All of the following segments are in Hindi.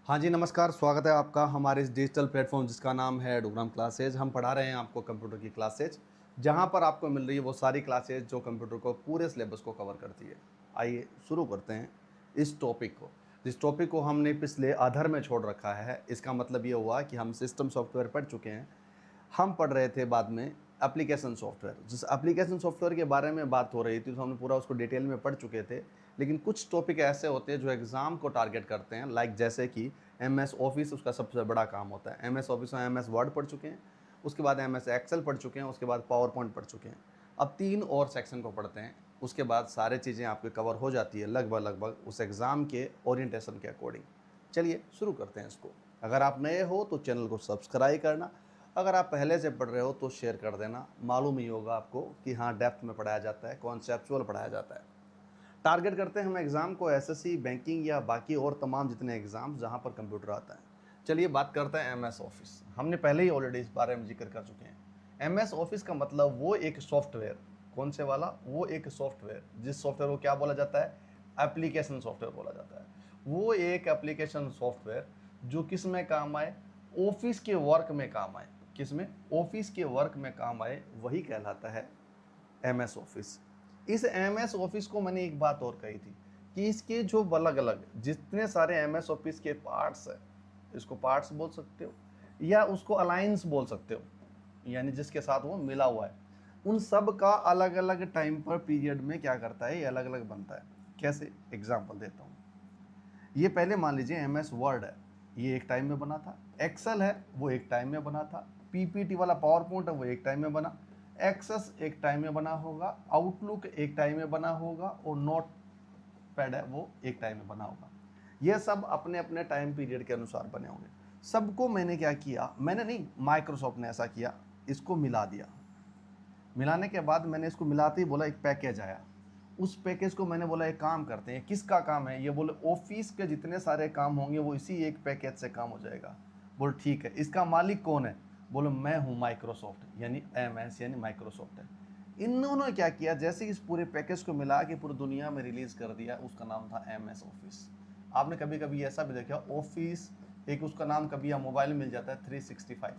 हाँ जी, नमस्कार। स्वागत है आपका हमारे इस डिजिटल प्लेटफ़ॉर्म जिसका नाम है एडोग्राम क्लासेज़। हम पढ़ा रहे हैं आपको कंप्यूटर की क्लासेज़, जहाँ पर आपको मिल रही है वो सारी क्लासेज़ जो कंप्यूटर को पूरे सिलेबस को कवर करती है। आइए शुरू करते हैं इस टॉपिक को। जिस टॉपिक को हमने पिछले अधर में छोड़ रखा है, इसका मतलब ये हुआ कि हम सिस्टम सॉफ्टवेयर पढ़ चुके हैं। हम पढ़ रहे थे बाद में एप्लीकेशन सॉफ्टवेयर। जिस एप्लीकेशन सॉफ्टवेयर के बारे में बात हो रही थी तो हमने पूरा उसको डिटेल में पढ़ चुके थे। लेकिन कुछ टॉपिक ऐसे होते हैं जो एग्ज़ाम को टारगेट करते हैं, लाइक जैसे कि एमएस ऑफिस उसका सबसे बड़ा काम होता है। एमएस ऑफिस में एमएस वर्ड पढ़ चुके हैं, उसके बाद एमएस एक्सेल पढ़ चुके हैं, उसके बाद पावर पॉइंट पढ़ चुके हैं। अब 3 और सेक्शन को पढ़ते हैं, उसके बाद सारी चीज़ें आपकी कवर हो जाती है लगभग उस एग्ज़ाम के ओरिएंटेशन के अकॉर्डिंग। चलिए शुरू करते हैं इसको। अगर आप नए हो तो चैनल को सब्सक्राइब करना, अगर आप पहले से पढ़ रहे हो तो शेयर कर देना। मालूम ही होगा आपको कि हाँ, डेप्थ में पढ़ाया जाता है, कॉन्सेप्चुअल पढ़ाया जाता है। टारगेट करते हैं हम एग्ज़ाम को एसएससी, बैंकिंग या बाकी और तमाम जितने एग्ज़ाम्स जहाँ पर कंप्यूटर आता है। चलिए बात करते हैं एमएस ऑफिस। हमने पहले ही ऑलरेडी इस बारे में जिक्र कर चुके हैं। एमएस ऑफिस का मतलब वो एक सॉफ्टवेयर, कौन से वाला? वो एक सॉफ्टवेयर, जिस सॉफ्टवेयर को क्या बोला जाता है? एप्लीकेशन सॉफ्टवेयर बोला जाता है। वो एक एप्लीकेशन सॉफ्टवेयर जो किस में काम आए? ऑफिस के वर्क में काम आए। किस में? ऑफिस के वर्क में काम आए, वही कहलाता है एमएस ऑफिस। इस एमएस ऑफिस को मैंने एक बात और कही थी कि इसके जो अलग अलग जितने सारे एमएस ऑफिस के पार्ट्स है, इसको पार्ट्स बोल सकते हो या उसको अलायंस बोल सकते हो, यानी जिसके साथ वो मिला हुआ है, उन सब का अलग अलग टाइम पर पीरियड में क्या करता है, ये अलग अलग बनता है। कैसे? एग्जाम्पल देता हूँ। ये पहले मान लीजिए एमएस वर्ड है, ये एक टाइम में बना था। एक्सेल है, वो एक टाइम में बना था। पीपीटी वाला पावर पॉइंट है, वो एक टाइम में बना। एक्सेस एक टाइम में बना होगा, आउटलुक एक टाइम में बना होगा और नोट पैड है वो एक टाइम में बना होगा। ये सब अपने अपने टाइम पीरियड के अनुसार बने होंगे। सबको मैंने क्या किया, मैंने नहीं, माइक्रोसॉफ्ट ने ऐसा किया, इसको मिला दिया। मिलाने के बाद मैंने इसको मिलाते ही बोला एक पैकेज आया। उस पैकेज को मैंने बोला एक काम करते हैं, किसका काम है? ये बोले ऑफिस के जितने सारे काम होंगे वो इसी एक पैकेज से काम हो जाएगा। बोल ठीक है। इसका मालिक कौन है? बोलो मैं हूँ, माइक्रोसॉफ्ट, यानी एमएस यानी माइक्रोसॉफ्ट है। इन्होंने क्या किया, जैसे इस पूरे पैकेज को मिला के पूरी दुनिया में रिलीज कर दिया, उसका नाम था एमएस ऑफिस। आपने कभी कभी ऐसा भी देखा, ऑफिस एक उसका नाम कभी या मोबाइल में मिल जाता है 365,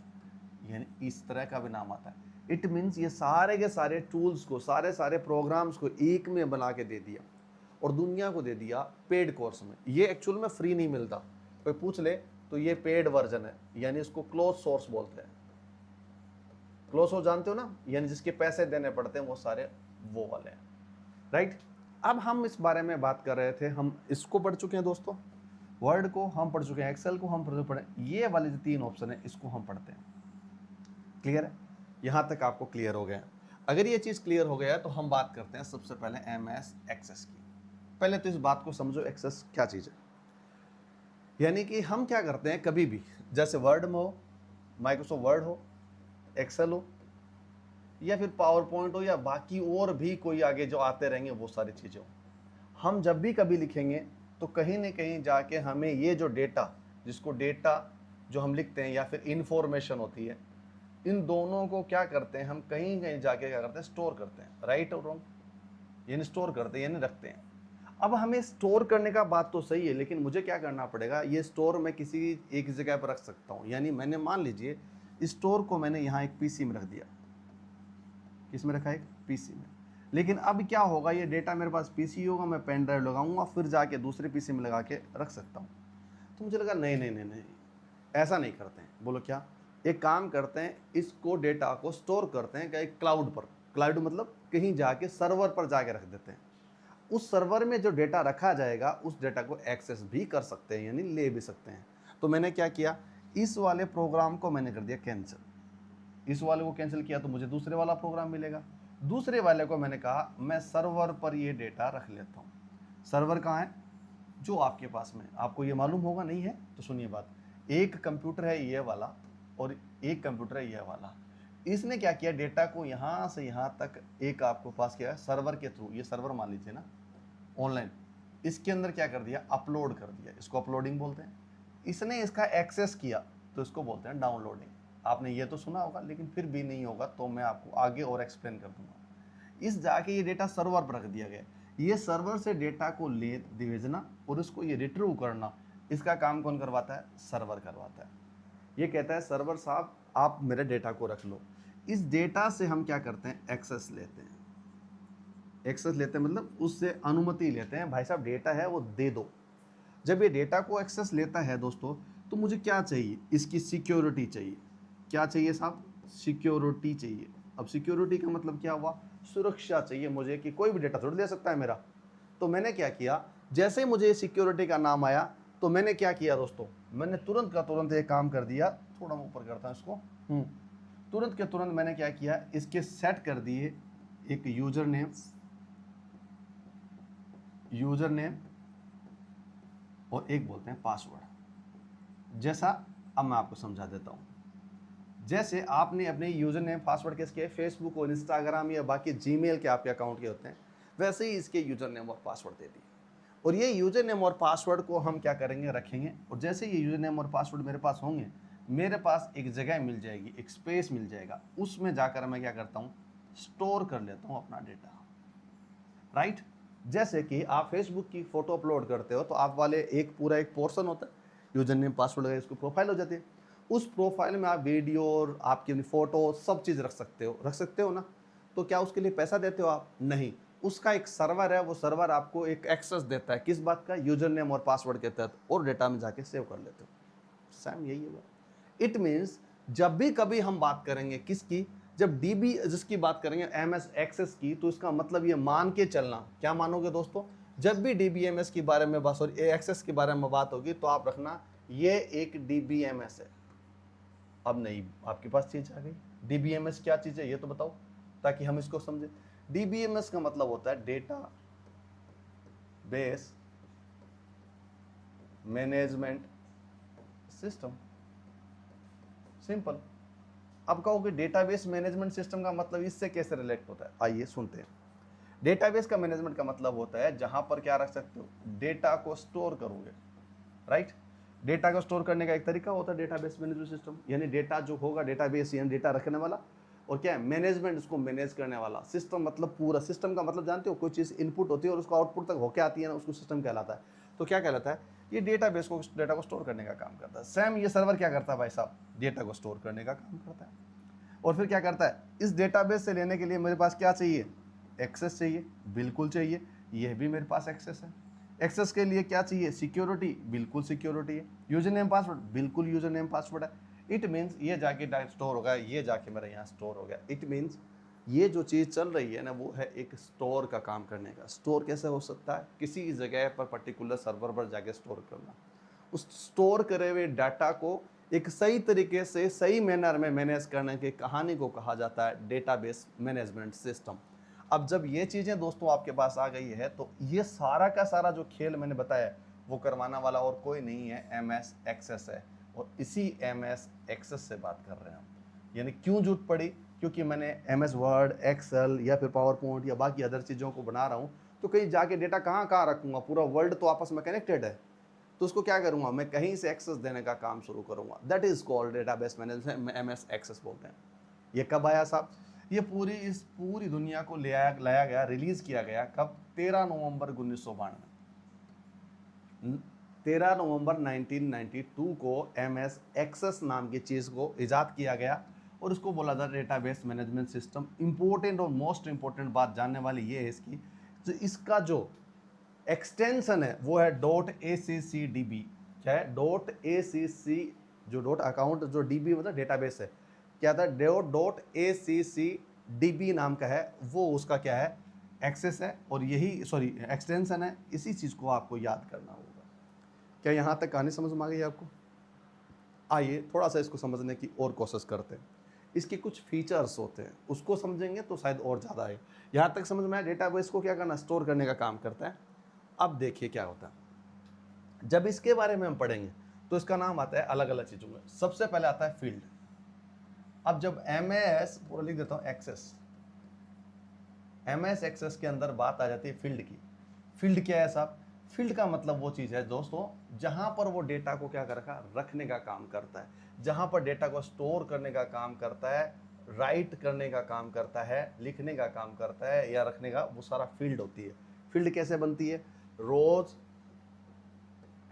यानी इस तरह का भी नाम आता है। इट मीन्स ये सारे के सारे टूल्स को, सारे सारे प्रोग्राम्स को एक में बना के दे दिया और दुनिया को दे दिया पेड कोर्स में। ये एक्चुअल में फ्री नहीं मिलता, कोई पूछ ले तो ये पेड वर्जन है, यानी इसको क्लोज सोर्स बोलते हैं। क्लोज सोर्स जानते हो ना, यानी जिसके पैसे देने पड़ते हैं वो सारे वो वाले हैं, राइट। अब हम इस बारे में बात कर रहे थे, हम इसको पढ़ चुके हैं दोस्तों, वर्ड को हम पढ़ चुके हैं, एक्सेल को हम पढ़े, ये वाले जो 3 ऑप्शन है इसको हम पढ़ते हैं। क्लियर है? यहां तक आपको क्लियर हो गया? अगर ये चीज क्लियर हो गया है तो हम बात करते हैं सबसे पहले एमएस एक्सेस की। पहले तो इस बात को समझो, एक्सेस क्या चीज है। यानी कि हम क्या करते हैं, कभी भी जैसे वर्ड में हो, माइक्रोसॉफ्ट वर्ड हो, एक्सेल हो या फिर पावर पॉइंट हो या बाकी और भी कोई आगे जो आते रहेंगे वो सारी चीजें हो, हम जब भी कभी लिखेंगे तो कहीं ना कहीं जाके हमें ये जो डेटा, जिसको डेटा जो हम लिखते हैं या फिर इंफॉर्मेशन होती है, इन दोनों को क्या करते हैं हम, कहीं कहीं जाके क्या करते हैं, स्टोर करते हैं। राइट और रॉन्ग? यानी स्टोर करते हैं, यानी रखते हैं। अब हमें स्टोर करने का बात तो सही है, लेकिन मुझे क्या करना पड़ेगा, ये स्टोर मैं किसी एक जगह पर रख सकता हूँ। यानी मैंने मान लीजिए स्टोर को मैंने यहाँ एक पीसी में रख दिया। किस में रखा है? एक पीसी में। लेकिन अब क्या होगा, ये डेटा मेरे पास पीसी होगा, मैं पेन ड्राइव लगाऊंगा, फिर जाके दूसरे पीसी में लगा के रख सकता हूँ। तो मुझे लगा नहीं नहीं नहीं नहीं, ऐसा नहीं करते हैं। बोलो क्या? एक काम करते हैं, इसको डेटा को स्टोर करते हैं कहीं क्लाउड पर। क्लाउड मतलब कहीं जाके सर्वर पर जाके रख देते हैं। उस सर्वर में जो डेटा रखा जाएगा उस डेटा को एक्सेस भी कर सकते हैं, यानी ले भी सकते हैं। तो मैंने क्या किया, इस वाले प्रोग्राम को मैंने कर दिया कैंसिल। इस वाले को कैंसिल किया तो मुझे दूसरे वाला प्रोग्राम मिलेगा। दूसरे वाले को मैंने कहा मैं सर्वर पर ये डेटा रख लेता हूँ। सर्वर कहाँ है? जो आपके पास में, आपको ये मालूम होगा, नहीं है तो सुनिए बात। एक कंप्यूटर है ये वाला और एक कंप्यूटर है ये वाला। इसने क्या किया, डेटा को यहां से यहां तक एक आपको पास किया सर्वर के थ्रू, ये सर्वर मान लीजिए ना, ऑनलाइन, इसके अंदर क्या कर दिया, अपलोड कर दिया। इसको अपलोडिंग बोलते हैं। इसने इसका एक्सेस किया तो इसको बोलते हैं डाउनलोडिंग। आपने ये तो सुना होगा, लेकिन फिर भी नहीं होगा तो मैं आपको आगे और एक्सप्लेन कर दूंगा। इस जाके ये डेटा सर्वर पर रख दिया गया, ये सर्वर से डेटा को ले भेजना और उसको ये रिट्रीव करना, इसका काम कौन करवाता है? सर्वर करवाता है। ये कहता है सर्वर साहब आप मेरे डेटा को रख लो। इस डेटा से हम क्या करते हैं? एक्सेस लेते हैं। एक्सेस लेते हैं मतलब उससे अनुमति लेते हैं, भाई साहब डेटा है वो दे दो। जब ये डेटा को एक्सेस लेता है दोस्तों, तो मुझे क्या चाहिए? इसकी सिक्योरिटी चाहिए। क्या चाहिए साहब? सिक्योरिटी चाहिए। अब सिक्योरिटी का मतलब क्या हुआ? सुरक्षा चाहिए मुझे कि कोई भी डेटा थोड़ी ले सकता है मेरा। तो मैंने क्या किया, जैसे ही मुझे सिक्योरिटी का नाम आया तो मैंने क्या किया दोस्तों, मैंने तुरंत का तुरंत एक काम कर दिया। थोड़ा मैं ऊपर करता हूँ इसको। तुरंत के तुरंत मैंने क्या किया, इसके सेट कर दिए एक यूजर नेम और एक बोलते हैं पासवर्ड। जैसा अब मैं आपको समझा देता हूँ। जैसे आपने अपने यूजर नेम पासवर्ड किसके? फेसबुक और इंस्टाग्राम या बाकी जीमेल के आपके अकाउंट के होते हैं, वैसे ही इसके यूजर नेम और पासवर्ड दे दिए। और ये यूजर नेम और पासवर्ड को हम क्या करेंगे? रखेंगे। और जैसे ये यूजर नेम और पासवर्ड मेरे पास होंगे, मेरे पास एक जगह मिल जाएगी, एक स्पेस मिल जाएगा, उसमें जाकर मैं क्या करता हूँ? स्टोर कर लेता हूँ अपना डेटा। राइट? जैसे कि आप फेसबुक की फोटो अपलोड करते हो तो आप वाले एक पूरा एक पोर्शन होता है, यूजर नेम पासवर्ड वगैरह, इसको प्रोफाइल हो जाती है। उस प्रोफाइल में आप वीडियो और आपकी फोटो सब चीज़ रख सकते हो ना। तो क्या उसके लिए पैसा देते हो आप? नहीं। उसका एक सर्वर है, वो सर्वर आपको एक एक्सेस देता है, किस बात का? यूजर नेम और पासवर्ड के तहत, और डेटा में जाके सेव कर लेते हो। सेम यही है। इट मीन्स जब भी कभी हम बात करेंगे किसकी, जब डीबी जिसकी बात करेंगे एमएस एक्सेस की, तो इसका मतलब ये मान के चलना। क्या मानोगे दोस्तों? जब भी डीबीएमएस के बारे में बात, सॉरी एक्सेस के बारे में बात होगी, तो आप रखना ये एक डीबीएमएस है। अब नहीं आपके पास चीज आ गई, डीबीएमएस क्या चीज है ये तो बताओ, ताकि हम इसको समझे। डीबीएमएस का मतलब होता है data base management system. Simple. अब कहोगे डेटाबेस मैनेजमेंट सिस्टम का मतलब इससे कैसे रिलेट होता है? आइए सुनते हैं। डेटाबेस का मैनेजमेंट का मतलब होता है जहां पर क्या रख सकते हो? डेटा को स्टोर करोगे। राइट? डेटा को स्टोर करने का एक तरीका होता है डेटाबेस मैनेजमेंट सिस्टम, यानी डेटा जो होगा, डेटाबेस यानी डेटा रखने वाला, और क्या है? मैनेजमेंट, उसको मैनेज करने वाला। सिस्टम मतलब पूरा। सिस्टम का मतलब जानते हो? कोई चीज़ इनपुट होती है और उसको आउटपुट तक होके आती है ना, उसको सिस्टम कहलाता है। तो क्या कहलाता है? ये डेटाबेस को, डेटा को स्टोर करने का काम करता है। सेम ये सर्वर क्या करता है भाई साहब? डेटा को स्टोर करने का काम करता है। और फिर क्या करता है? इस डेटाबेस से लेने के लिए मेरे पास क्या चाहिए? एक्सेस चाहिए, बिल्कुल चाहिए। यह भी मेरे पास एक्सेस है। एक्सेस के लिए क्या चाहिए? सिक्योरिटी, बिल्कुल सिक्योरिटी है। यूजर नेम पासवर्ड, बिल्कुल यूजर नेम पासवर्ड है। इट मीन्स ये जाके डायरेक्ट स्टोर हो गया, ये जाके मेरे यहाँ स्टोर हो गया। इट मीन्स ये जो चीज़ चल रही है ना, वो है एक स्टोर का काम करने का। स्टोर कैसे हो सकता है? किसी जगह पर पर्टिकुलर सर्वर पर जाके स्टोर करना। उस स्टोर करे हुए डाटा को एक सही तरीके से, सही मैनर में मैनेज करने की कहानी को कहा जाता है डेटाबेस मैनेजमेंट सिस्टम। अब जब ये चीज़ें दोस्तों आपके पास आ गई है, तो ये सारा का सारा जो खेल मैंने बताया, वो करवाना वाला और कोई नहीं है, एमएस एक्सेस है। और इसी एमएस एक्सेस से बात कर रहे हैं हम। यानी क्यों जरूरत पड़ी? क्योंकि मैंने एमएस वर्ड, एक्सेल या फिर पावर पॉइंट या बाकी अदर चीज़ों को बना रहा हूँ, तो कहीं जाके डेटा कहाँ कहाँ रखूँगा? पूरा वर्ल्ड तो आपस में कनेक्टेड है। तो उसको क्या करूंगा? मैं कहीं से एक्सेस देने का काम शुरू करूंगा। That is called database management, MS access बोलते हैं। ये कब आया साहब? ये इस पूरी दुनिया को लाया गया, रिलीज किया गया कब? 13 नवंबर 1992। 13 नवंबर 1992 को एमएस एक्सेस नाम की चीज़ को इजाद किया गया, और उसको बोला था डेटाबेस मैनेजमेंट सिस्टम। इंपॉर्टेंट और मोस्ट इंपॉर्टेंट बात जानने वाली ये है इसकी, जो इसका जो एक्सटेंशन है वो है .accdb। क्या है? .acc, जो डॉट अकाउंट, जो डीबी मतलब डेटाबेस है, क्या था? .accdb नाम का है, वो उसका क्या है? एक्सेस है। और यही, सॉरी, एक्सटेंशन है। इसी चीज़ को आपको याद करना होगा। क्या यहाँ तक कहानी समझ में आ गई आपको? आइए थोड़ा सा इसको समझने की और कोशिश करते हैं। इसके कुछ फीचर्स होते हैं, उसको समझेंगे तो शायद और ज़्यादा आए। यहाँ तक समझ में आया डेटाबेस को क्या करना? स्टोर करने का काम करता है। अब देखिए क्या होता है, जब इसके बारे में हम पढ़ेंगे तो इसका नाम आता है अलग अलग चीज़ों में। सबसे पहले आता है फील्ड। अब जब एमएस, पूरा लिख देता हूँ, एक्सेस, एमएस एक्सेस के अंदर बात आ जाती है फील्ड की। फील्ड क्या है साहब? फील्ड का मतलब वो चीज़ है दोस्तों जहां पर वो डेटा को क्या कर रखा? रखने का काम करता है, जहां पर डेटा को स्टोर करने का काम करता है, राइट करने का काम करता है, लिखने का काम करता है या रखने का, वो सारा फील्ड होती है। फील्ड कैसे बनती है? रोज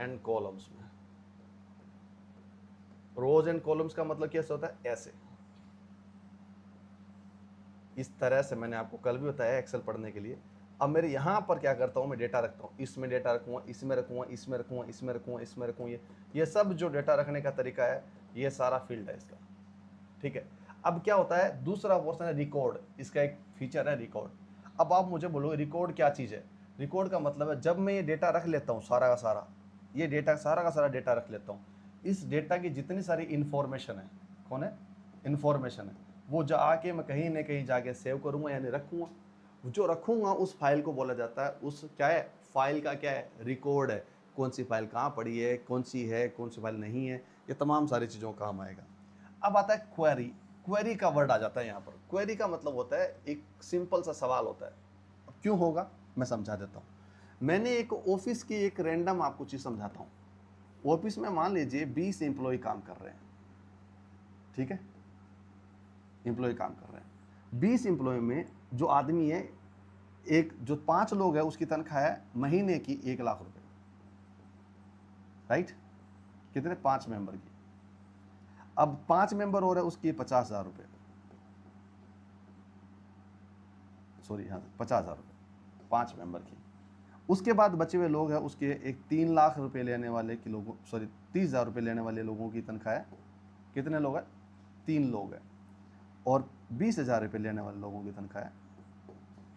एंड कॉलम्स में। रोज एंड कॉलम्स का मतलब कैसे होता है, ऐसे, इस तरह से मैंने आपको कल भी बताया एक्सेल पढ़ने के लिए। अब मेरे यहाँ पर क्या करता हूँ, मैं डेटा रखता हूँ, इसमें डेटा रखूँगा, इसमें रखूँगा, इसमें रखूँगा, इसमें रखूँगा, इसमें रखूँगा, ये सब जो डेटा रखने का तरीका है, ये सारा फील्ड है इसका, ठीक है। अब क्या होता है, दूसरा पोर्शन है रिकॉर्ड, इसका एक फीचर है रिकॉर्ड। अब आप मुझे बोलोगे रिकॉर्ड क्या चीज़ है। रिकॉर्ड का मतलब है जब मैं ये डेटा रख लेता हूँ सारा का सारा, ये डेटा सारा का सारा डेटा रख लेता हूँ, इस डेटा की जितनी सारी इन्फॉर्मेशन है, कौन है, इन्फॉर्मेशन है, वो जाके मैं कहीं ना कहीं जाके सेव करूँगा यानी रखूँगा। जो रखूँगा उस फाइल को बोला जाता है, उस क्या है, फाइल का क्या है, रिकॉर्ड है। कौन सी फाइल कहाँ पड़ी है, कौन सी है, कौन सी फाइल नहीं है, ये तमाम सारी चीज़ों का काम आएगा। अब आता है क्वेरी। क्वेरी का वर्ड आ जाता है यहाँ पर। क्वेरी का मतलब होता है एक सिंपल सा सवाल होता है। अब क्यों होगा मैं समझा देता हूँ। मैंने एक ऑफिस की एक रैंडम आपको चीज़ समझाता हूँ। ऑफिस में मान लीजिए 20 एम्प्लॉय काम कर रहे हैं, ठीक है, एम्प्लॉय काम कर रहे हैं। 20 एम्प्लॉय में जो आदमी है, एक जो 5 लोग है उसकी तनख्वाह है महीने की 1 लाख रुपए, राइट, कितने, 5 मेंबर की। अब 5 मेंबर हो रहे हैं, उसकी 50,000 रुपये, सॉरी हाँ 50,000 रुपये 5 मेंबर की। उसके बाद बचे हुए लोग हैं, उसके एक 3 लाख रुपए लेने वाले की लोगों, सॉरी 30,000 रुपये लेने वाले लोगों की तनख्वाह है, कितने लोग हैं, 3 लोग हैं। और 20,000 रुपये लेने वाले लोगों की तनख्वाह है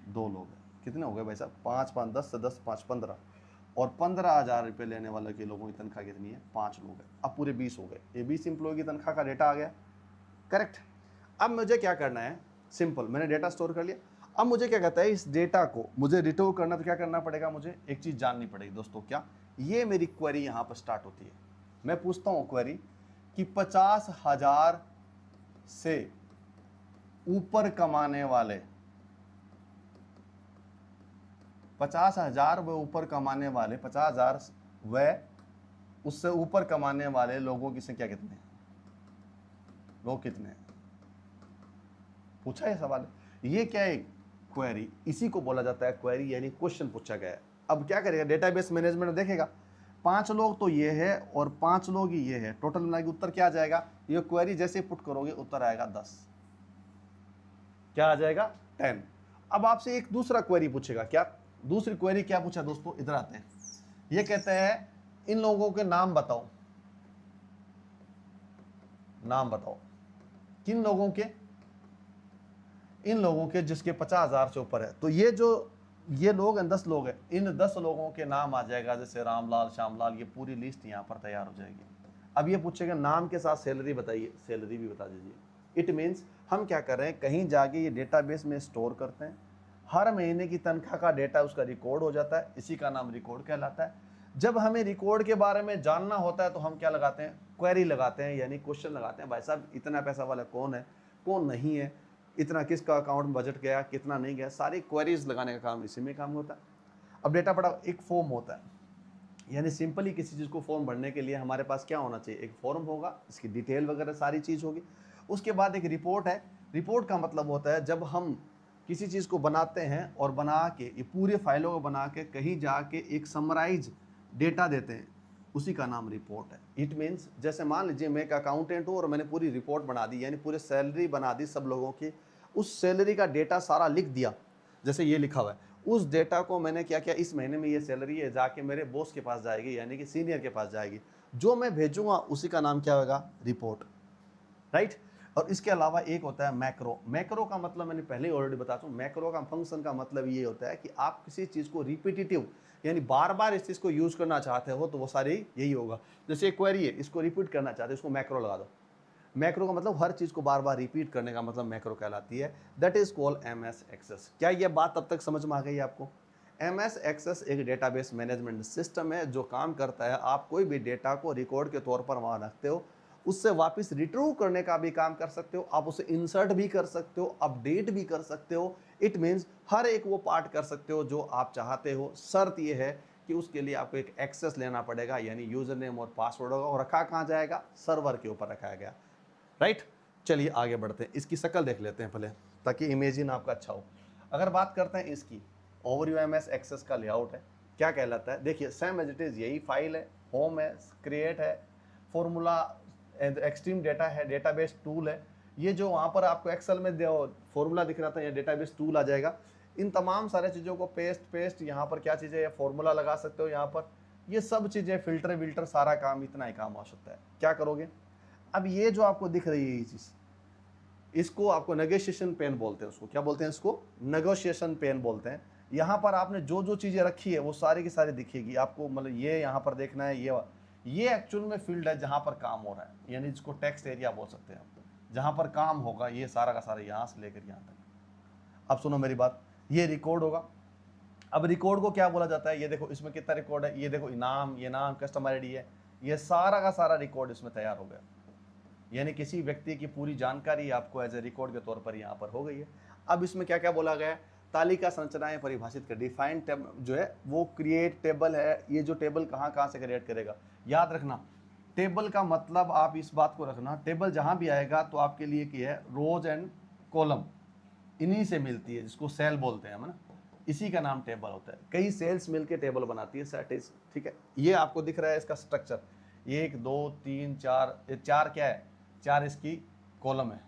2 लोग हैं। कितने हो गए भाई साहब, 5 5 10 से 10 5 15, और 15,000 रुपये लेने वाले के लोगों की तनख्वाह कितनी है, 5 लोग हैं। अब पूरे 20 हो गए, ये 20 एम्प्लॉय की तनख्वाह का डेटा आ गया, करेक्ट। अब मुझे क्या करना है, सिंपल, मैंने डेटा स्टोर कर लिया। अब मुझे क्या कहता है, इस डेटा को मुझे रिट्रीव करना, तो क्या करना पड़ेगा, मुझे एक चीज़ जाननी पड़ेगी दोस्तों। क्या, ये मेरी क्वेरी यहाँ पर स्टार्ट होती है। मैं पूछता हूँ क्वेरी कि 50,000 से ऊपर कमाने वाले, 50,000 व ऊपर कमाने वाले, 50,000 व उससे ऊपर कमाने वाले लोगों की संख्या कितने हैं, लोग कितने हैं, पूछा है सवाल। ये क्या है, क्वेरी, इसी को बोला जाता है क्वेरी, यानी क्वेश्चन पूछा गया है। अब क्या करेगा, डेटाबेस मैनेजमेंट देखेगा 5 लोग तो ये है और 5 लोग ही ये है, टोटल मिला के उत्तर क्या आ जाएगा, ये क्वेरी जैसे पुट करोगे उत्तर आएगा 10, क्या आ जाएगा 10। अब आपसे एक दूसरा क्वेरी पूछेगा, क्या दूसरी क्वेरी क्या पूछा दोस्तों, इधर आते हैं। ये कहते हैं इन लोगों के नाम बताओ, नाम बताओ, किन लोगों के, इन लोगों के जिसके 50,000 से ऊपर है। तो ये जो ये लोग हैं 10 लोग हैं, इन 10 लोगों के नाम आ जाएगा, जैसे रामलाल, श्यामलाल, ये पूरी लिस्ट यहाँ पर तैयार हो जाएगी। अब ये पूछेगा नाम के साथ सैलरी बताइए, सैलरी भी बता दीजिए। इट मीन्स हम क्या कर रहे हैं, कहीं जाके ये डेटाबेस में स्टोर करते हैं, हर महीने की तनख्वाह का डेटा उसका रिकॉर्ड हो जाता है, इसी का नाम रिकॉर्ड कहलाता है। जब हमें रिकॉर्ड के बारे में जानना होता है तो हम क्या लगाते हैं, क्वेरी लगाते हैं, यानी क्वेश्चन लगाते हैं, भाई साहब इतना पैसा वाला कौन है, कौन नहीं है, इतना किसका अकाउंट में बजट गया, कितना नहीं गया, सारी क्वेरीज लगाने का काम इसी में काम होता है। अब डेटा पड़ा एक फॉर्म होता है, यानी सिंपली किसी चीज़ को फॉर्म भरने के लिए हमारे पास क्या होना चाहिए, एक फॉर्म होगा, इसकी डिटेल वगैरह सारी चीज़ होगी। उसके बाद एक रिपोर्ट है। रिपोर्ट का मतलब होता है जब हम किसी चीज़ को बनाते हैं और बना के ये पूरे फाइलों को बना के कहीं जाके एक समराइज डेटा देते हैं, उसी का नाम रिपोर्ट है। इट मीन्स जैसे मान लीजिए मैं एक अकाउंटेंट हूँ और मैंने पूरी रिपोर्ट बना दी, यानी पूरे सैलरी बना दी सब लोगों की, उस सैलरी का डेटा सारा लिख दिया, जैसे ये लिखा हुआ है, उस डेटा को मैंने क्या किया, इस महीने में ये सैलरी है, जाके मेरे बॉस के पास जाएगी, यानी कि सीनियर के पास जाएगी, जो मैं भेजूंगा उसी का नाम क्या होगा, रिपोर्ट, राइट। और इसके अलावा एक होता है मैक्रो। मैक्रो का मतलब मैंने पहले ही ऑलरेडी बता चुका हूं, मैक्रो का फंक्शन का मतलब ये होता है कि आप किसी चीज़ को रिपीटेटिव, यानी बार बार इस चीज़ को यूज करना चाहते हो तो वो सारी यही होगा। जैसे एक क्वेरी है, इसको रिपीट करना चाहते हो, इसको मैक्रो लगा दो। मैक्रो का मतलब हर चीज़ को बार बार रिपीट करने का मतलब मैक्रो कहलाती है। That is called MS access. क्या ये बात तब तक समझ में आ गई आपको? एमएस एक्सेस एक डेटाबेस मैनेजमेंट सिस्टम है जो काम करता है, आप कोई भी डेटा को रिकॉर्ड के तौर पर वहाँ रखते हो, उससे वापस रिट्रीव करने का भी काम कर सकते हो, आप उसे इंसर्ट भी कर सकते हो, अपडेट भी कर सकते हो। इट मीन्स हर एक वो पार्ट कर सकते हो जो आप चाहते हो। शर्त ये है कि उसके लिए आपको एक एक्सेस लेना पड़ेगा, यानी यूजर नेम और पासवर्ड होगा, और रखा कहाँ जाएगा, सर्वर के ऊपर रखा गया, राइट। चलिए आगे बढ़ते हैं, इसकी शक्ल देख लेते हैं पहले, ताकि इमेजिन आपका अच्छा हो। अगर बात करते हैं इसकी, ओवरव्यू एमएस एक्सेस का लेआउट है, क्या कहलाता है, देखिए सेम एज इट इज, यही फाइल है, होम है, क्रिएट है, फॉर्मूला एक्सट्रीम डेटा है, डेटाबेस टूल है। ये जो वहाँ पर आपको एक्सेल में फॉर्मूला दिख रहा था, ये डेटाबेस टूल आ जाएगा। इन तमाम सारे चीज़ों को पेस्ट यहाँ पर क्या चीज़ें, ये फॉर्मूला लगा सकते हो यहाँ पर, ये सब चीज़ें फिल्टर विल्टर सारा काम, इतना ही काम हो सकता है। क्या करोगे, अब ये जो आपको दिख रही है ये चीज़, इसको आपको नेगोशिएशन पेन बोलते हैं। उसको क्या बोलते हैं, इसको नेगोशिएशन पेन बोलते हैं। यहाँ पर आपने जो जो चीज़ें रखी है वो सारी की सारी दिखेगी आपको, मतलब ये यहाँ पर देखना है, ये एक्चुअल में फील्ड है जहाँ पर काम हो रहा है, यानी जिसको टेक्स्ट एरिया बोल सकते हैं आप, जहाँ पर काम होगा, ये सारा का सारा यहाँ से लेकर यहाँ तक। अब सुनो मेरी बात, ये रिकॉर्ड होगा। अब रिकॉर्ड को क्या बोला जाता है, ये देखो इसमें कितना रिकॉर्ड है, ये देखो नाम, ये नाम कस्टमर आईडी है, ये सारा का सारा रिकॉर्ड इसमें तैयार हो गया, यानी किसी व्यक्ति की पूरी जानकारी आपको एज ए रिकॉर्ड के तौर पर यहाँ पर हो गई है। अब इसमें क्या क्या बोला गया है, तालिका संरचनाएं परिभाषित कर, डिफाइंड जो है वो क्रिएट टेबल है। ये जो टेबल कहाँ कहाँ से क्रिएट करेगा, याद रखना टेबल का मतलब, आप इस बात को रखना, टेबल जहाँ भी आएगा तो आपके लिए क्या है, रोज एंड कॉलम इन्हीं से मिलती है, जिसको सेल बोलते हैं हम ना, इसी का नाम टेबल होता है। कई सेल्स मिलके टेबल बनाती है, सेट इज, ठीक है। ये आपको दिख रहा है इसका स्ट्रक्चर, 1 2 3 4, ये 4 क्या है, 4 इसकी कॉलम है,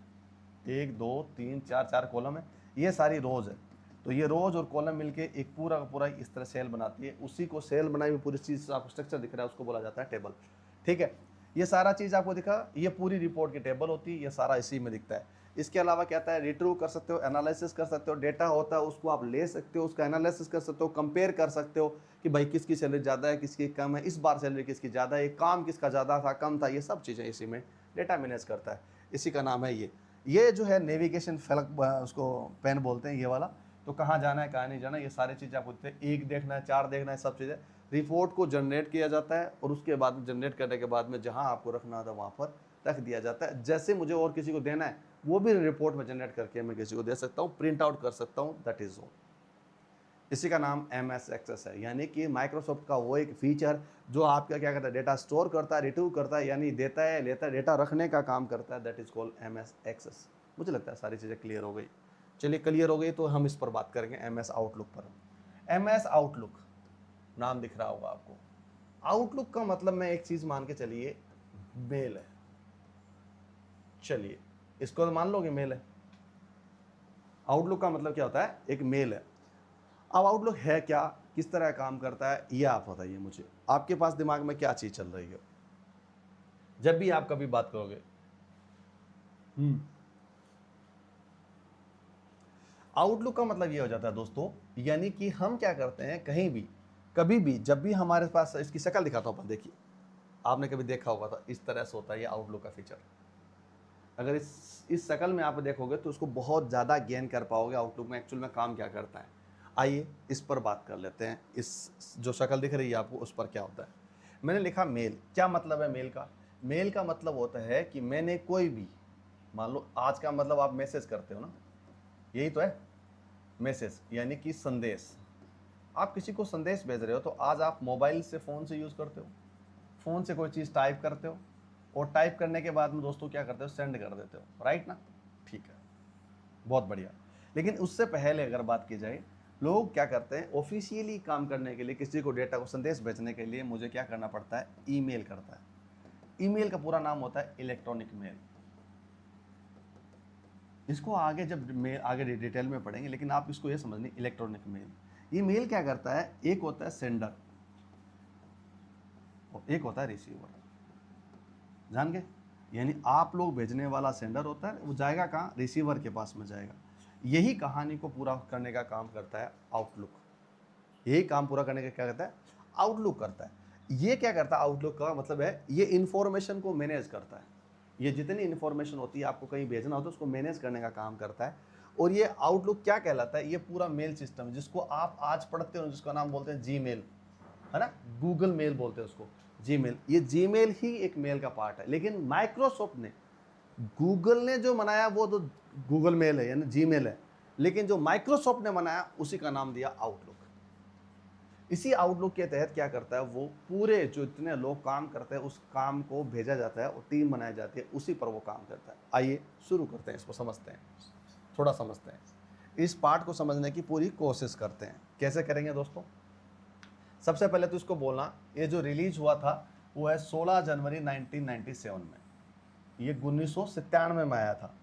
1 2 3 4 4 कॉलम है, ये सारी रोज है। तो ये रोज और कॉलम मिलके एक पूरा का पूरा इस तरह सेल बनाती है, उसी को सेल बनाई हुई पूरी चीज़ आपको स्ट्रक्चर दिख रहा है, उसको बोला जाता है टेबल, ठीक है। ये सारा चीज़ आपको दिखा, ये पूरी रिपोर्ट की टेबल होती है, ये सारा इसी में दिखता है। इसके अलावा क्या आता है, रिट्रीव कर सकते हो, एनालिसिस कर सकते हो, डेटा होता है उसको आप ले सकते हो, उसका एनालिसिस कर सकते हो, कंपेयर कर सकते हो कि भाई किसकी सैलरी ज़्यादा है, किसकी कम है, इस बार सैलरी किसकी ज़्यादा है, काम किसका ज़्यादा था कम था, ये सब चीज़ें इसी में डेटा मैनेज करता है, इसी का नाम है ये जो है नेविगेशन फलक, उसको पेन बोलते हैं ये वाला। तो कहाँ जाना है कहाँ नहीं जाना, ये सारी चीज़ें आपको दिखते हैं, 1 देखना है 4 देखना है, सब चीज़ें रिपोर्ट को जनरेट किया जाता है, और उसके बाद जनरेट करने के बाद में जहाँ आपको रखना था वहाँ पर रख दिया जाता है। जैसे मुझे और किसी को देना है वो भी रिपोर्ट में जनरेट करके मैं किसी को दे सकता हूँ, प्रिंट आउट कर सकता हूँ, दैट इज ऑल। इसी का नाम MS एक्सेस है, यानी कि माइक्रोसॉफ्ट का वो एक फीचर जो आपका क्या करता है, डेटा स्टोर करता है, रिट्रीव करता है, यानी देता है लेता है, डेटा रखने का काम करता है, that is called MS access. मुझे लगता है सारी चीज़ें क्लियर हो गई। चलिए क्लियर हो गई तो हम इस पर बात करेंगे MS आउटलुक पर। MS आउटलुक नाम दिख रहा होगा आपको, आउटलुक का मतलब मैं एक चीज़ मान के चलिए, मेल है, चलिए इसको तो मान लोगे मेल है। आउटलुक का मतलब क्या होता है, एक मेल है। अब आउटलुक है क्या, किस तरह काम करता है, ये आप बताइए मुझे, आपके पास दिमाग में क्या चीज़ चल रही है जब भी आप कभी बात करोगे। आउटलुक का मतलब ये हो जाता है दोस्तों, यानी कि हम क्या करते हैं, कहीं भी कभी भी जब भी हमारे पास, इसकी शक्ल दिखाता हूँ पर देखिए, आपने कभी देखा होगा तो इस तरह से होता है ये आउटलुक का फीचर। अगर इस शक्ल में आप देखोगे तो उसको बहुत ज़्यादा गेन कर पाओगे, आउटलुक में एक्चुअल में काम क्या करता है। आइए इस पर बात कर लेते हैं, इस जो शक्ल दिख रही है आपको उस पर क्या होता है। मैंने लिखा मेल, क्या मतलब है मेल का, मेल का मतलब होता है कि मैंने कोई भी, मान लो आज का मतलब आप मैसेज करते हो ना, यही तो है मैसेज, यानी कि संदेश। आप किसी को संदेश भेज रहे हो तो आज आप मोबाइल से, फ़ोन से यूज़ करते हो, फ़ोन से कोई चीज़ टाइप करते हो, और टाइप करने के बाद में दोस्तों क्या करते हो, सेंड कर देते हो, राइट ना, ठीक है, बहुत बढ़िया। लेकिन उससे पहले अगर बात की जाए, लोग क्या करते हैं, ऑफिशियली काम करने के लिए, किसी को डेटा को संदेश भेजने के लिए मुझे क्या करना पड़ता है, ईमेल करता है। ईमेल का पूरा नाम होता है इलेक्ट्रॉनिक मेल। इसको आगे जब मेल आगे डिटेल में पढ़ेंगे, लेकिन आप इसको ये समझनी, इलेक्ट्रॉनिक मेल, ये मेल क्या करता है, एक होता है सेंडर और एक होता है रिसीवर, जान गए, यानी आप लोग भेजने वाला सेंडर होता है, वो जाएगा कहाँ, रिसीवर के पास में जाएगा। यही कहानी को पूरा करने का काम करता है आउटलुक, यही काम पूरा करने का क्या करता है, आउटलुक करता है। ये क्या करता है, आउटलुक का मतलब है ये इन्फॉर्मेशन को मैनेज करता है, ये जितनी इन्फॉर्मेशन होती है आपको कहीं भेजना होता है उसको मैनेज करने का काम करता है। और ये आउटलुक क्या कहलाता है, ये पूरा मेल सिस्टम जिसको आप आज पढ़ते हो, जिसका नाम बोलते हैं जीमेल, है ना, गूगल मेल बोलते हैं उसको, जीमेल, ये जीमेल ही एक मेल का पार्ट है। लेकिन माइक्रोसॉफ्ट ने, गूगल ने जो बनाया वो तो गूगल मेल है यानी जीमेल है, लेकिन जो माइक्रोसॉफ्ट ने बनाया उसी का नाम दिया आउटलुक। इसी आउटलुक के तहत क्या करता है, वो पूरे जो इतने लोग काम करते हैं उस काम को भेजा जाता है और टीम बनाई जाती है, उसी पर वो काम करता है। आइए शुरू करते हैं, इसको समझते हैं, थोड़ा समझते हैं, इस पार्ट को समझने की पूरी कोशिश करते हैं। कैसे करेंगे दोस्तों, सबसे पहले तो इसको बोलना, ये जो रिलीज हुआ था वो है 16 जनवरी 1997 में, ये 1997 में आया था।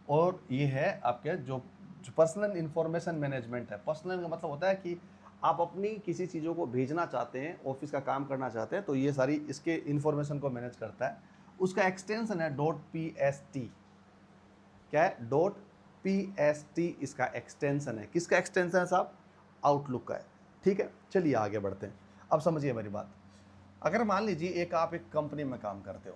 और ये है आपके जो पर्सनल इंफॉर्मेशन मैनेजमेंट है। पर्सनल का मतलब होता है कि आप अपनी किसी चीज़ों को भेजना चाहते हैं, ऑफिस का काम करना चाहते हैं, तो ये सारी इसके इंफॉर्मेशन को मैनेज करता है। उसका एक्सटेंशन है .pst। क्या है? .pst इसका एक्सटेंशन है। किसका एक्सटेंशन है साहब? आउटलुक का है। ठीक है, चलिए आगे बढ़ते हैं। अब समझिए मेरी बात। अगर मान लीजिए आप एक कंपनी में काम करते हो,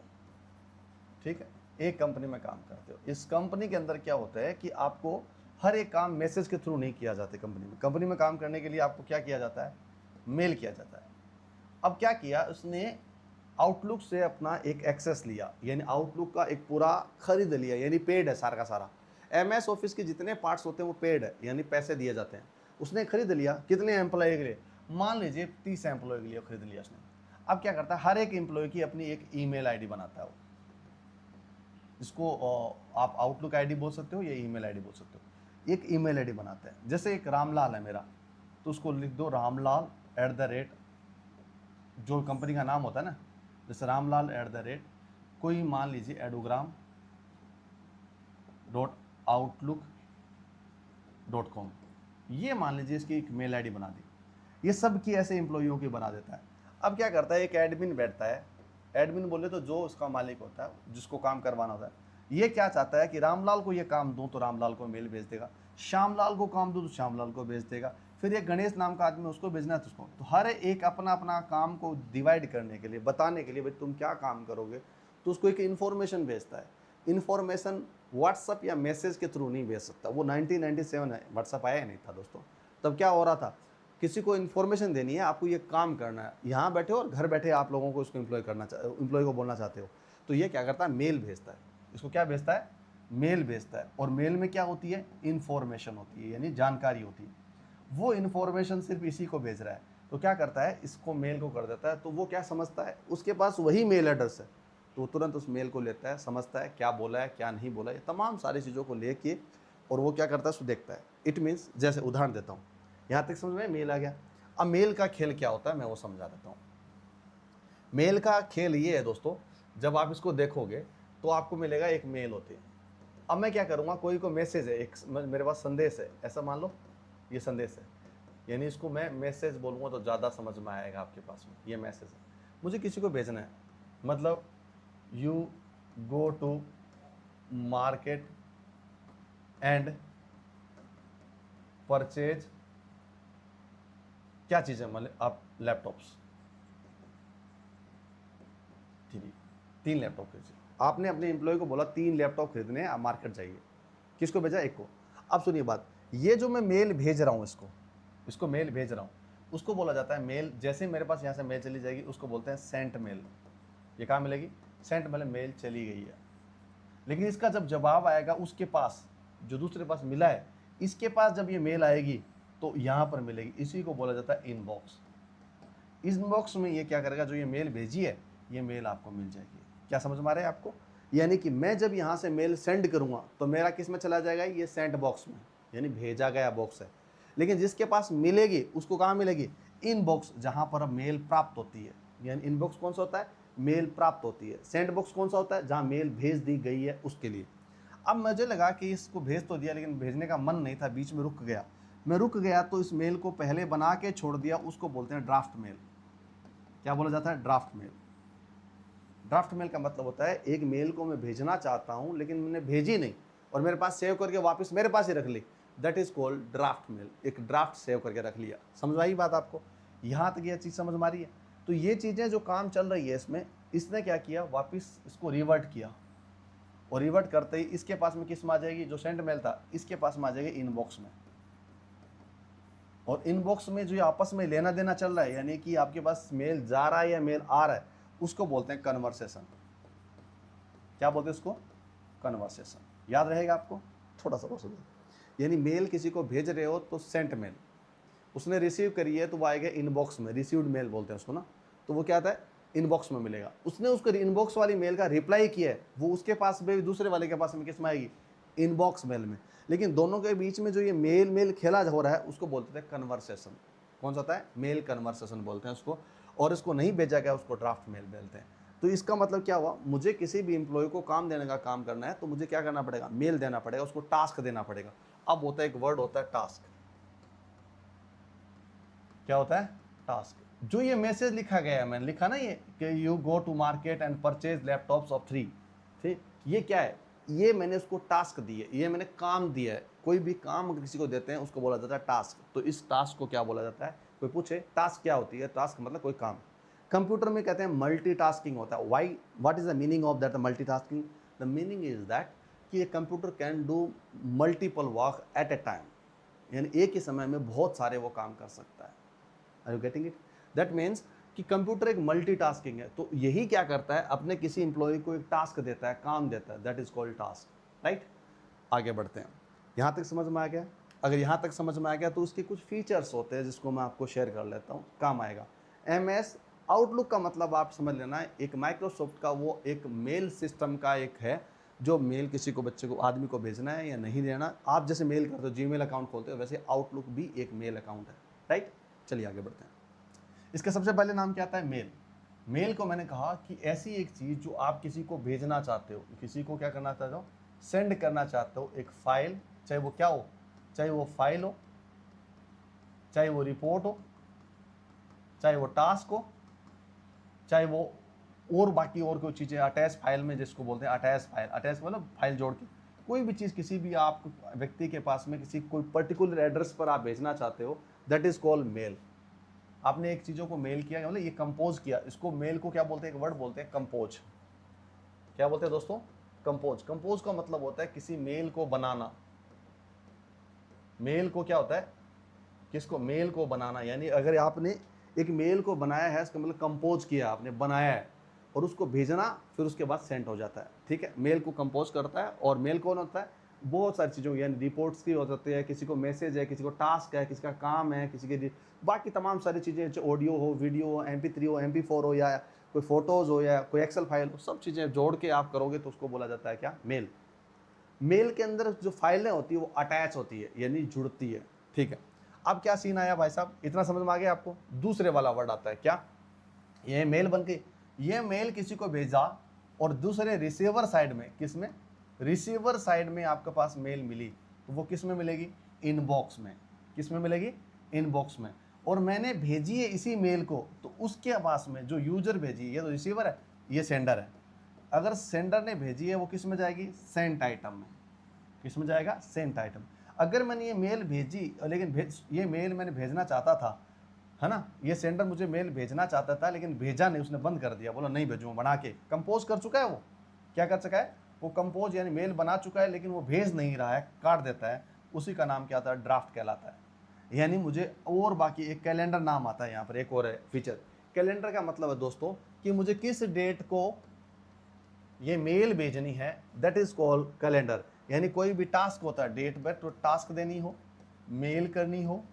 ठीक है, एक कंपनी में काम करते हो। इस कंपनी के अंदर क्या होता है कि आपको हर एक काम मैसेज के थ्रू नहीं किया जाता। कंपनी में काम करने के लिए आपको क्या किया जाता है? मेल किया जाता है। अब क्या किया उसने? आउटलुक से अपना एक एक्सेस लिया, यानी आउटलुक का एक पूरा खरीद लिया, यानी पेड है सारा का सारा। MS ऑफिस के जितने पार्ट्स होते हैं वो पेड है, यानी पैसे दिए जाते हैं। उसने खरीद लिया। कितने एम्प्लॉय के लिए? मान लीजिए 30 एम्प्लॉय के लिए खरीद लिया उसने। अब क्या करता है? हर एक एम्प्लॉय की अपनी एक ईमेल आईडी बनाता है वो। इसको आप आउटलुक आईडी बोल सकते हो या ईमेल आईडी बोल सकते हो। एक ईमेल आईडी बनाते हैं। जैसे एक रामलाल है मेरा, तो उसको लिख दो रामलाल @ जो कंपनी का नाम होता है ना, जैसे रामलाल @ कोई मान लीजिए edugram.outlook.com, ये मान लीजिए इसकी एक मेल आईडी बना दी। ये सब की ऐसे एम्प्लॉइयों की बना देता है। अब क्या करता है? एक एडमिन बैठता है। एडमिन बोले तो जो उसका मालिक होता है, जिसको काम करवाना होता है, ये क्या चाहता है कि रामलाल को ये काम दूं तो रामलाल को मेल भेज देगा, श्यामलाल को काम दूं तो श्यामलाल को भेज देगा, फिर एक गणेश नाम का आदमी उसको भेजना है तो उसको। तो हर एक अपना अपना काम को डिवाइड करने के लिए, बताने के लिए भाई तुम क्या काम करोगे, तो उसको एक इन्फॉर्मेशन भेजता है। इन्फॉर्मेशन व्हाट्सअप या मैसेज के थ्रू नहीं भेज सकता। वो 1997 है, व्हाट्सअप आया नहीं था दोस्तों। तब क्या हो रहा था? किसी को इन्फॉर्मेशन देनी है, आपको ये काम करना है, यहाँ बैठे हो और घर बैठे आप लोगों को इसको एम्प्लॉय को बोलना चाहते हो, तो ये क्या करता है? मेल भेजता है। इसको क्या भेजता है? मेल भेजता है। और मेल में क्या होती है? इन्फॉर्मेशन होती है, यानी जानकारी होती है। वो इन्फॉर्मेशन सिर्फ इसी को भेज रहा है, तो क्या करता है? इसको मेल को कर देता है। तो वो क्या समझता है? उसके पास वही मेल एड्रेस है, तो तुरंत उस मेल को लेता है, समझता है क्या बोला है क्या नहीं बोला है, तमाम सारी चीज़ों को लेके, और वो क्या करता है? उसको देखता है। इट मीन्स, जैसे उदाहरण देता हूँ, यहाँ तक समझ में मेल आ गया। अब मेल का खेल क्या होता है मैं वो समझा देता हूँ। मेल का खेल ये है दोस्तों, जब आप इसको देखोगे तो आपको मिलेगा एक मेल होती है। अब मैं क्या करूँगा? कोई को मैसेज है, एक मेरे पास संदेश है, ऐसा मान लो ये संदेश है, यानी इसको मैं मैसेज बोलूँगा तो ज़्यादा समझ में आएगा आपके पास में। ये मैसेज है, मुझे किसी को भेजना है, मतलब you go to market and purchase, क्या चीज़ है? मतलब आप लैपटॉप्स, 3 लैपटॉप खरीदिए। आपने अपने एम्प्लॉय को बोला 3 लैपटॉप खरीदने हैं, आप मार्केट जाइए। किसको भेजा? एक को। अब सुनिए बात, ये जो मैं मेल भेज रहा हूँ इसको मेल भेज रहा हूँ, उसको बोला जाता है मेल। जैसे मेरे पास यहाँ से मेल चली जाएगी, उसको बोलते हैं सेंट मेल। ये कहाँ मिलेगी? सेंट मेल, मेल चली गई है। लेकिन इसका जब जवाब आएगा उसके पास, जो दूसरे पास मिला है, इसके पास जब ये मेल आएगी तो यहाँ पर मिलेगी। इसी को बोला जाता है इनबॉक्स। इनबॉक्स में ये क्या करेगा? जो ये मेल भेजी है, ये मेल आपको मिल जाएगी। क्या समझ में आ रहा है आपको? यानी कि मैं जब यहाँ से मेल सेंड करूँगा तो मेरा किस में चला जाएगा? ये सेंट बॉक्स में, यानी भेजा गया बॉक्स है। लेकिन जिसके पास मिलेगी उसको कहाँ मिलेगी? इनबॉक्स, जहाँ पर अब मेल प्राप्त होती है। यानी इनबॉक्स कौन सा होता है? मेल प्राप्त होती है। सेंड बॉक्स कौन सा होता है? जहाँ मेल भेज दी गई है उसके लिए। अब मुझे लगा कि इसको भेज तो दिया, लेकिन भेजने का मन नहीं था, बीच में रुक गया। मैं रुक गया तो इस मेल को पहले बना के छोड़ दिया, उसको बोलते हैं ड्राफ्ट मेल। क्या बोला जाता है? Draft mail. ड्राफ्ट मेल का मतलब होता है एक मेल को मैं भेजना चाहता हूं लेकिन मैंने भेजी नहीं और मेरे पास सेव करके वापस मेरे पास ही रख ली, that is called draft mail. एक ड्राफ्ट सेव करके रख लिया। समझ आई बात आपको? यहां तक यह चीज़ समझ में आ रही है? तो ये चीज़ें जो काम चल रही है इसमें, इसने क्या किया? वापस इसको रिवर्ट किया, और रिवर्ट करते ही इसके पास में किस में आ जाएगी? जो सेंड मेल था इसके पास में आ जाएगी इनबॉक्स में। और इनबॉक्स में जो आपस में लेना देना चल रहा है, यानी कि आपके पास मेल जा रहा है या मेल आ रहा है, उसको बोलते हैं कन्वर्सेशन। क्या बोलते हैं उसको? कन्वर्सेशन। याद रहेगा आपको? थोड़ा सा और, यानी मेल किसी को भेज रहे हो तो सेंट मेल, उसने रिसीव करी है तो वो आएगा इनबॉक्स में, रिसीव्ड मेल बोलते हैं उसको ना, तो वो क्या आता है? इनबॉक्स में मिलेगा। उसने उसको इनबॉक्स वाली मेल का रिप्लाई किया है, वो उसके पास भी, दूसरे वाले के पास में किस में आएगी? इनबॉक्स मेल में। लेकिन दोनों के बीच में जो ये मेल खेला हो रहा है उसको बोलते थे कन्वर्सेशन। कौन सा होता है? मेल कन्वर्सेशन बोलते हैं उसको। और इसको नहीं भेजा गया उसको ड्राफ्ट मेल बोलते हैं। तो इसका मतलब क्या हुआ, मुझे किसी भी एम्प्लॉय को काम देने का काम करना है तो मुझे क्या करना पड़ेगा, मेल देना पड़ेगा, उसको टास्क देना पड़ेगा। अब होता है एक वर्ड होता है टास्क। क्या होता है, टास्क। जो ये मैसेज लिखा गया है, मैंने लिखा ना ये कि you go to market and purchase laptops of 3, ठीक, ये क्या है, ये मैंने उसको टास्क दी है, ये मैंने काम दिया है। कोई भी काम अगर किसी को देते हैं उसको बोला जाता है टास्क। तो इस टास्क को क्या बोला जाता है, कोई पूछे टास्क क्या होती है, टास्क मतलब कोई काम। कंप्यूटर में कहते हैं मल्टीटास्किंग होता है। Why, what is the meaning of that multitasking? The meaning is that कि ये computer can do multiple work at A time, यानी एक ही समय में बहुत सारे वो काम कर सकता है। Are you getting it? That means कि कंप्यूटर एक मल्टीटास्किंग है। तो यही क्या करता है, अपने किसी इंप्लॉय को एक टास्क देता है, काम देता है, that is called task, right. आगे बढ़ते हैं, यहाँ तक समझ में आ गया? अगर यहाँ तक समझ में आ गया तो उसके कुछ फीचर्स होते हैं जिसको मैं आपको शेयर कर लेता हूँ, काम आएगा। MS आउटलुक का मतलब आप समझ लेना है, एक माइक्रोसॉफ्ट का वो एक मेल सिस्टम का एक है, जो मेल किसी को, बच्चे को, आदमी को भेजना है या नहीं देना। आप जैसे मेल करते हो, जीमेल अकाउंट खोलते हो, वैसे आउटलुक भी एक मेल अकाउंट है, राइट। चलिए आगे बढ़ते हैं। इसका सबसे पहले नाम क्या आता है, मेल। मेल को मैंने कहा कि ऐसी एक चीज़ जो आप किसी को भेजना चाहते हो, किसी को क्या करना चाहते हो, सेंड करना चाहते हो, एक फाइल, चाहे वो क्या हो, चाहे वो फाइल हो, चाहे वो रिपोर्ट हो, चाहे वो टास्क हो, चाहे वो और बाकी और कोई चीज़ें अटैच फाइल में, जिसको बोलते हैं अटैच फाइल, अटैच मतलब फाइल जोड़ के, कोई भी चीज़ किसी भी आप व्यक्ति के पास में किसी कोई पर्टिकुलर एड्रेस पर आप भेजना चाहते हो, दैट इज कॉल्ड मेल। आपने एक चीज़ों को मेल किया, मतलब ये कंपोज किया, इसको मेल को क्या बोलते हैं, एक वर्ड बोलते हैं कंपोज। क्या बोलते हैं दोस्तों, कंपोज। कंपोज का मतलब होता है किसी मेल को बनाना। मेल को क्या होता है, किसको, मेल को बनाना, यानी अगर आपने एक मेल को बनाया है, इसका मतलब कंपोज किया, आपने बनाया है, और उसको भेजना, फिर उसके बाद सेंड हो जाता है, ठीक है। मेल को कंपोज करता है। और मेल कौन होता है, बहुत सारी चीज़ों, यानी रिपोर्ट्स की हो सकती है, किसी को मैसेज है, किसी को टास्क है, किसी का काम है, किसी के बाकी तमाम सारी चीज़ें, चाहे ऑडियो हो, वीडियो हो, MP3 हो, MP4 हो, या कोई फोटोज़ हो, या कोई एक्सेल फाइल हो, सब चीज़ें जोड़ के आप करोगे तो उसको बोला जाता है क्या, मेल। मेल के अंदर जो फाइलें होती है वो अटैच होती है, यानी जुड़ती है, ठीक है। अब क्या सीन आया भाई साहब, इतना समझ में आ गया आपको? दूसरे वाला वर्ड आता है क्या, ये मेल बन के, ये मेल किसी को भेजा, और दूसरे रिसीवर साइड में, किस में, रिसीवर साइड में आपके पास मेल मिली, तो वो किस में मिलेगी, इनबॉक्स में। किस में मिलेगी, इनबॉक्स में। और मैंने भेजी है इसी मेल को, तो उसके पास में जो यूजर भेजी, ये तो रिसीवर है, ये सेंडर है। अगर सेंडर ने भेजी है वो किस में जाएगी, सेंट आइटम में। किस में जाएगा, सेंट आइटम। अगर मैंने ये मेल भेजी, लेकिन ये मेल मैंने भेजना चाहता था, है ना, ये सेंडर मुझे मेल भेजना चाहता था लेकिन भेजा नहीं, उसने बंद कर दिया, बोला नहीं भेजूंगा, बना के कंपोज कर चुका है, वो क्या कर चुका है, वो कंपोज यानी मेल बना चुका है, लेकिन वो भेज नहीं रहा है, काट देता है, उसी का नाम क्या आता है, ड्राफ्ट कहलाता है। यानी मुझे और बाकी एक कैलेंडर नाम आता है यहाँ पर, एक और है फीचर। कैलेंडर का मतलब है दोस्तों कि मुझे किस डेट को ये मेल भेजनी है, दैट इज कॉल्ड कैलेंडर। यानी कोई भी टास्क होता है, डेट पर तो टास्क देनी हो, मेल करनी हो,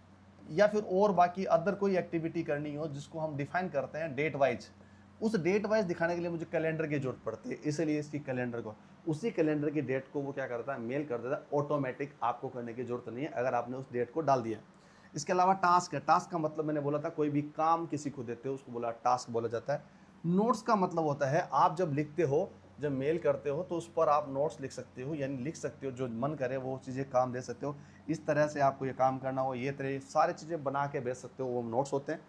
या फिर और बाकी अदर कोई एक्टिविटी करनी हो, जिसको हम डिफाइन करते हैं डेट वाइज, उस डेट वाइज दिखाने के लिए मुझे कैलेंडर की जरूरत पड़ती है। इसलिए इसकी कैलेंडर को, उसी कैलेंडर की डेट को वो क्या करता है, मेल कर देता है ऑटोमेटिक, आपको करने की जरूरत नहीं है अगर आपने उस डेट को डाल दिया। इसके अलावा टास्क है, टास्क का मतलब मैंने बोला था, कोई भी काम किसी को देते हो उसको बोला टास्क बोला जाता है। नोट्स का मतलब होता है, आप जब लिखते हो, जब मेल करते हो, तो उस पर आप नोट्स लिख सकते हो, यानी लिख सकते हो, जो मन करे वो चीज़ें काम दे सकते हो, इस तरह से आपको ये काम करना हो, ये तरह सारी चीज़ें बना के भेज सकते हो, वो नोट्स होते हैं।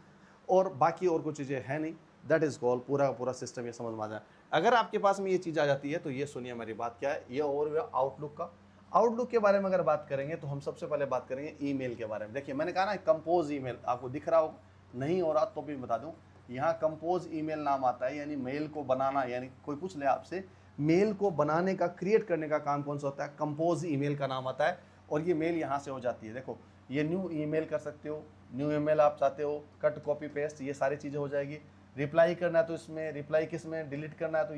और बाकी और कुछ चीज़ें हैं नहीं, दैट इज़ कॉल, पूरा का पूरा सिस्टम ये समझ में आ जाए। अगर आपके पास में ये चीज़ आ जाती है तो ये सुनिए मेरी बात क्या है, ये और आउटलुक का। आउटलुक के बारे में अगर बात करेंगे तो हम सबसे पहले बात करेंगे ईमेल के बारे में। देखिए मैंने कहा ना कंपोज ईमेल, आपको दिख रहा हो, नहीं हो रहा तो भी बता दूं, यहाँ कंपोज ईमेल नाम आता है, यानी मेल को बनाना। यानी कोई पूछ ले आपसे, मेल को बनाने का, क्रिएट करने का काम कौन सा होता है, कंपोज ईमेल का नाम आता है। और ये मेल यहाँ से हो जाती है, देखो ये न्यू ईमेल कर सकते हो, न्यू ईमेल आप चाहते हो, कट कॉपी पेस्ट, ये सारी चीज़ें हो जाएगी। रिप्लाई करना है तो इसमें, रिप्लाई किस में, डिलीट करना है तो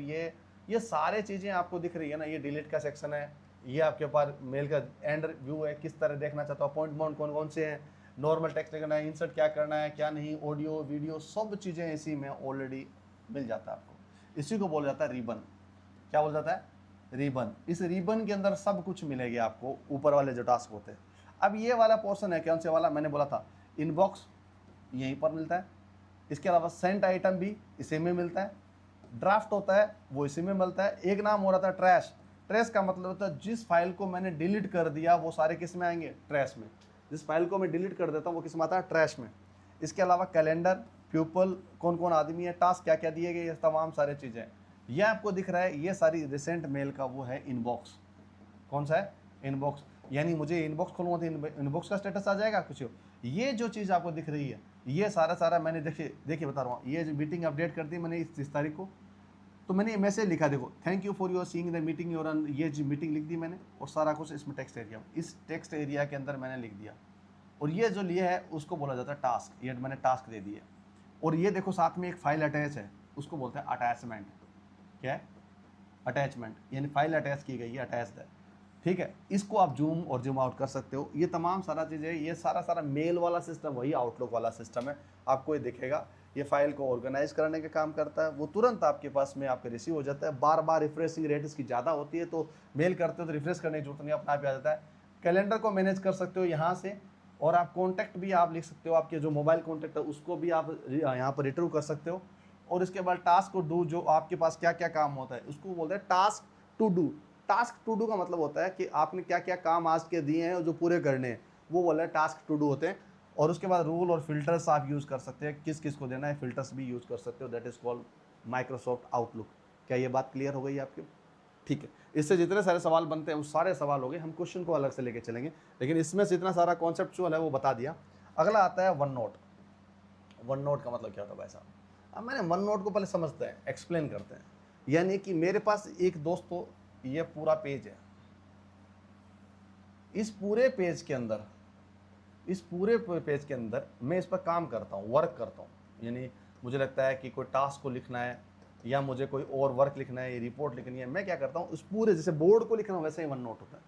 ये सारी चीज़ें आपको दिख रही है ना, ये डिलीट का सेक्शन है, ये आपके पास मेल का एंड व्यू है, किस तरह देखना चाहता हो, पॉइंट माउंट कौन कौन से हैं, नॉर्मल टेक्स्ट करना है, इंसर्ट क्या करना है क्या नहीं, ऑडियो वीडियो सब चीज़ें इसी में ऑलरेडी मिल जाता है आपको। इसी को बोला जाता है रिबन। क्या बोला जाता है, रिबन। इस रिबन के अंदर सब कुछ मिलेगी आपको, ऊपर वाले जो टास्क होते हैं। अब ये वाला पोर्शन है, कौन से वाला, मैंने बोला था इनबॉक्स, यहीं पर मिलता है। इसके अलावा सेंट आइटम भी इसी में मिलता है, ड्राफ्ट होता है वो इसी में मिलता है। एक नाम हो रहा था ट्रैश। ट्रैश का मतलब होता है जिस फाइल को मैंने डिलीट कर दिया वो सारे किस में आएंगे, ट्रैश में। जिस फाइल को मैं डिलीट कर देता हूँ वो किस में आता है, ट्रैश में। इसके अलावा कैलेंडर, प्यूपल, कौन कौन आदमी है, टास्क क्या क्या दिए गए, ये तमाम सारे चीज़ें। ये आपको दिख रहा है, ये सारी रिसेंट मेल का वो है इनबॉक्स। कौन सा है, इनबॉक्स। यानी मुझे इनबॉक्स खोलूँगा तो इनबॉक्स का स्टेटस आ जाएगा कुछ। ये जो चीज़ आपको दिख रही है ये सारा मैंने देखिए बता रहा हूँ, ये मीटिंग अपडेट कर दी मैंने इस तारीख को, तो मैंने मैसेज लिखा, देखो thank you for your seeing the meeting your, ये जी मीटिंग लिख दी मैंने, और सारा कुछ इसमें टेक्स्ट एरिया, इस टेक्स्ट एरिया के अंदर मैंने लिख दिया। और ये जो लिया है उसको बोला जाता है टास्क, ये मैंने टास्क दे दिया। और ये देखो साथ में एक फाइल अटैच है, उसको बोलते हैं अटैचमेंट। क्या है, अटैचमेंट, यानी फाइल अटैच की गई है, अटैच्ड है। ठीक है, इसको आप जूम और जूम आउट कर सकते हो। ये तमाम सारा चीज़ें, ये सारा मेल वाला सिस्टम वही आउटलुक वाला सिस्टम है। आपको ये दिखेगा, ये फाइल को ऑर्गेनाइज करने का काम करता है, वो तुरंत आपके पास में आपके रिसीव हो जाता है। बार बार रिफ्रेशिंग रेट इसकी ज़्यादा होती है, तो मेल करते हो तो रिफ्रेश करने की जरूरत नहीं, अपना आप आ जाता है। कैलेंडर को मैनेज कर सकते हो यहाँ से, और आप कॉन्टैक्ट भी आप लिख सकते हो, आपके जो मोबाइल कॉन्टैक्ट है उसको भी आप यहाँ पर रिट्रीव कर सकते हो। और इसके बाद टास्क को डू, जो आपके पास क्या क्या काम होता है उसको बोलते हैं task to do. Task to do का मतलब होता है कि आपने क्या क्या काम आज के दिए हैं और जो पूरे करने हैं, वो बोला है टास्क टू डू होते हैं। और उसके बाद रूल और फिल्टर्स आप यूज़ कर सकते हैं, किस किस को देना है, फिल्टर्स भी यूज़ कर सकते हो। That is called Microsoft outlook. क्या ये बात क्लियर हो गई आपकी? ठीक है, इससे जितने सारे सवाल बनते हैं वो सारे सवाल हो गए, हम क्वेश्चन को अलग से लेके चलेंगे, लेकिन इसमें से इतना सारा कॉन्सेप्चुअल है वो बता दिया। अगला आता है वन नोट। वन नोट का मतलब क्या होता है भाई साहब? अब मैंने वन नोट को पहले समझते हैं, एक्सप्लेन करते हैं। यानी कि मेरे पास एक दोस्तों ये पूरा पेज है, इस पूरे पेज के अंदर, इस पूरे पेज के अंदर मैं इस पर काम करता हूँ, वर्क करता हूँ। यानी मुझे लगता है कि कोई टास्क को लिखना है या मुझे कोई और वर्क लिखना है, रिपोर्ट लिखनी है, मैं क्या करता हूँ, उस पूरे, जैसे बोर्ड को लिख रहा हूँ वैसे ही वन नोट होता है,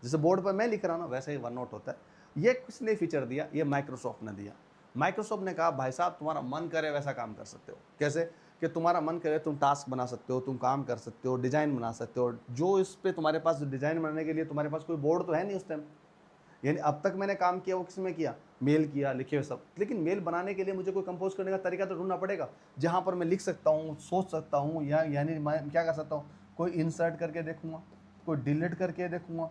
जैसे बोर्ड पर मैं लिख रहा हूँ ना वैसे ही वन नोट होता है। ये किसने फीचर दिया? ये माइक्रोसॉफ्ट ने दिया। माइक्रोसॉफ्ट ने कहा भाई साहब तुम्हारा मन करे वैसा काम कर सकते हो। कैसे? कि तुम्हारा मन करे तुम टास्क बना सकते हो, तुम काम कर सकते हो, डिज़ाइन बना सकते हो। जो इस पे तुम्हारे पास डिज़ाइन बनाने के लिए तुम्हारे पास कोई बोर्ड तो है नहीं उस टाइम। यानी अब तक मैंने काम किया वो किस में किया, मेल किया, लिखे हुए सब, लेकिन मेल बनाने के लिए मुझे कोई कंपोज करने का तरीका तो ढूंढना पड़ेगा, जहाँ पर मैं लिख सकता हूँ, सोच सकता हूँ, या यानी मैं क्या कर सकता हूँ, कोई इंसर्ट करके देखूंगा, कोई डिलीट करके देखूंगा,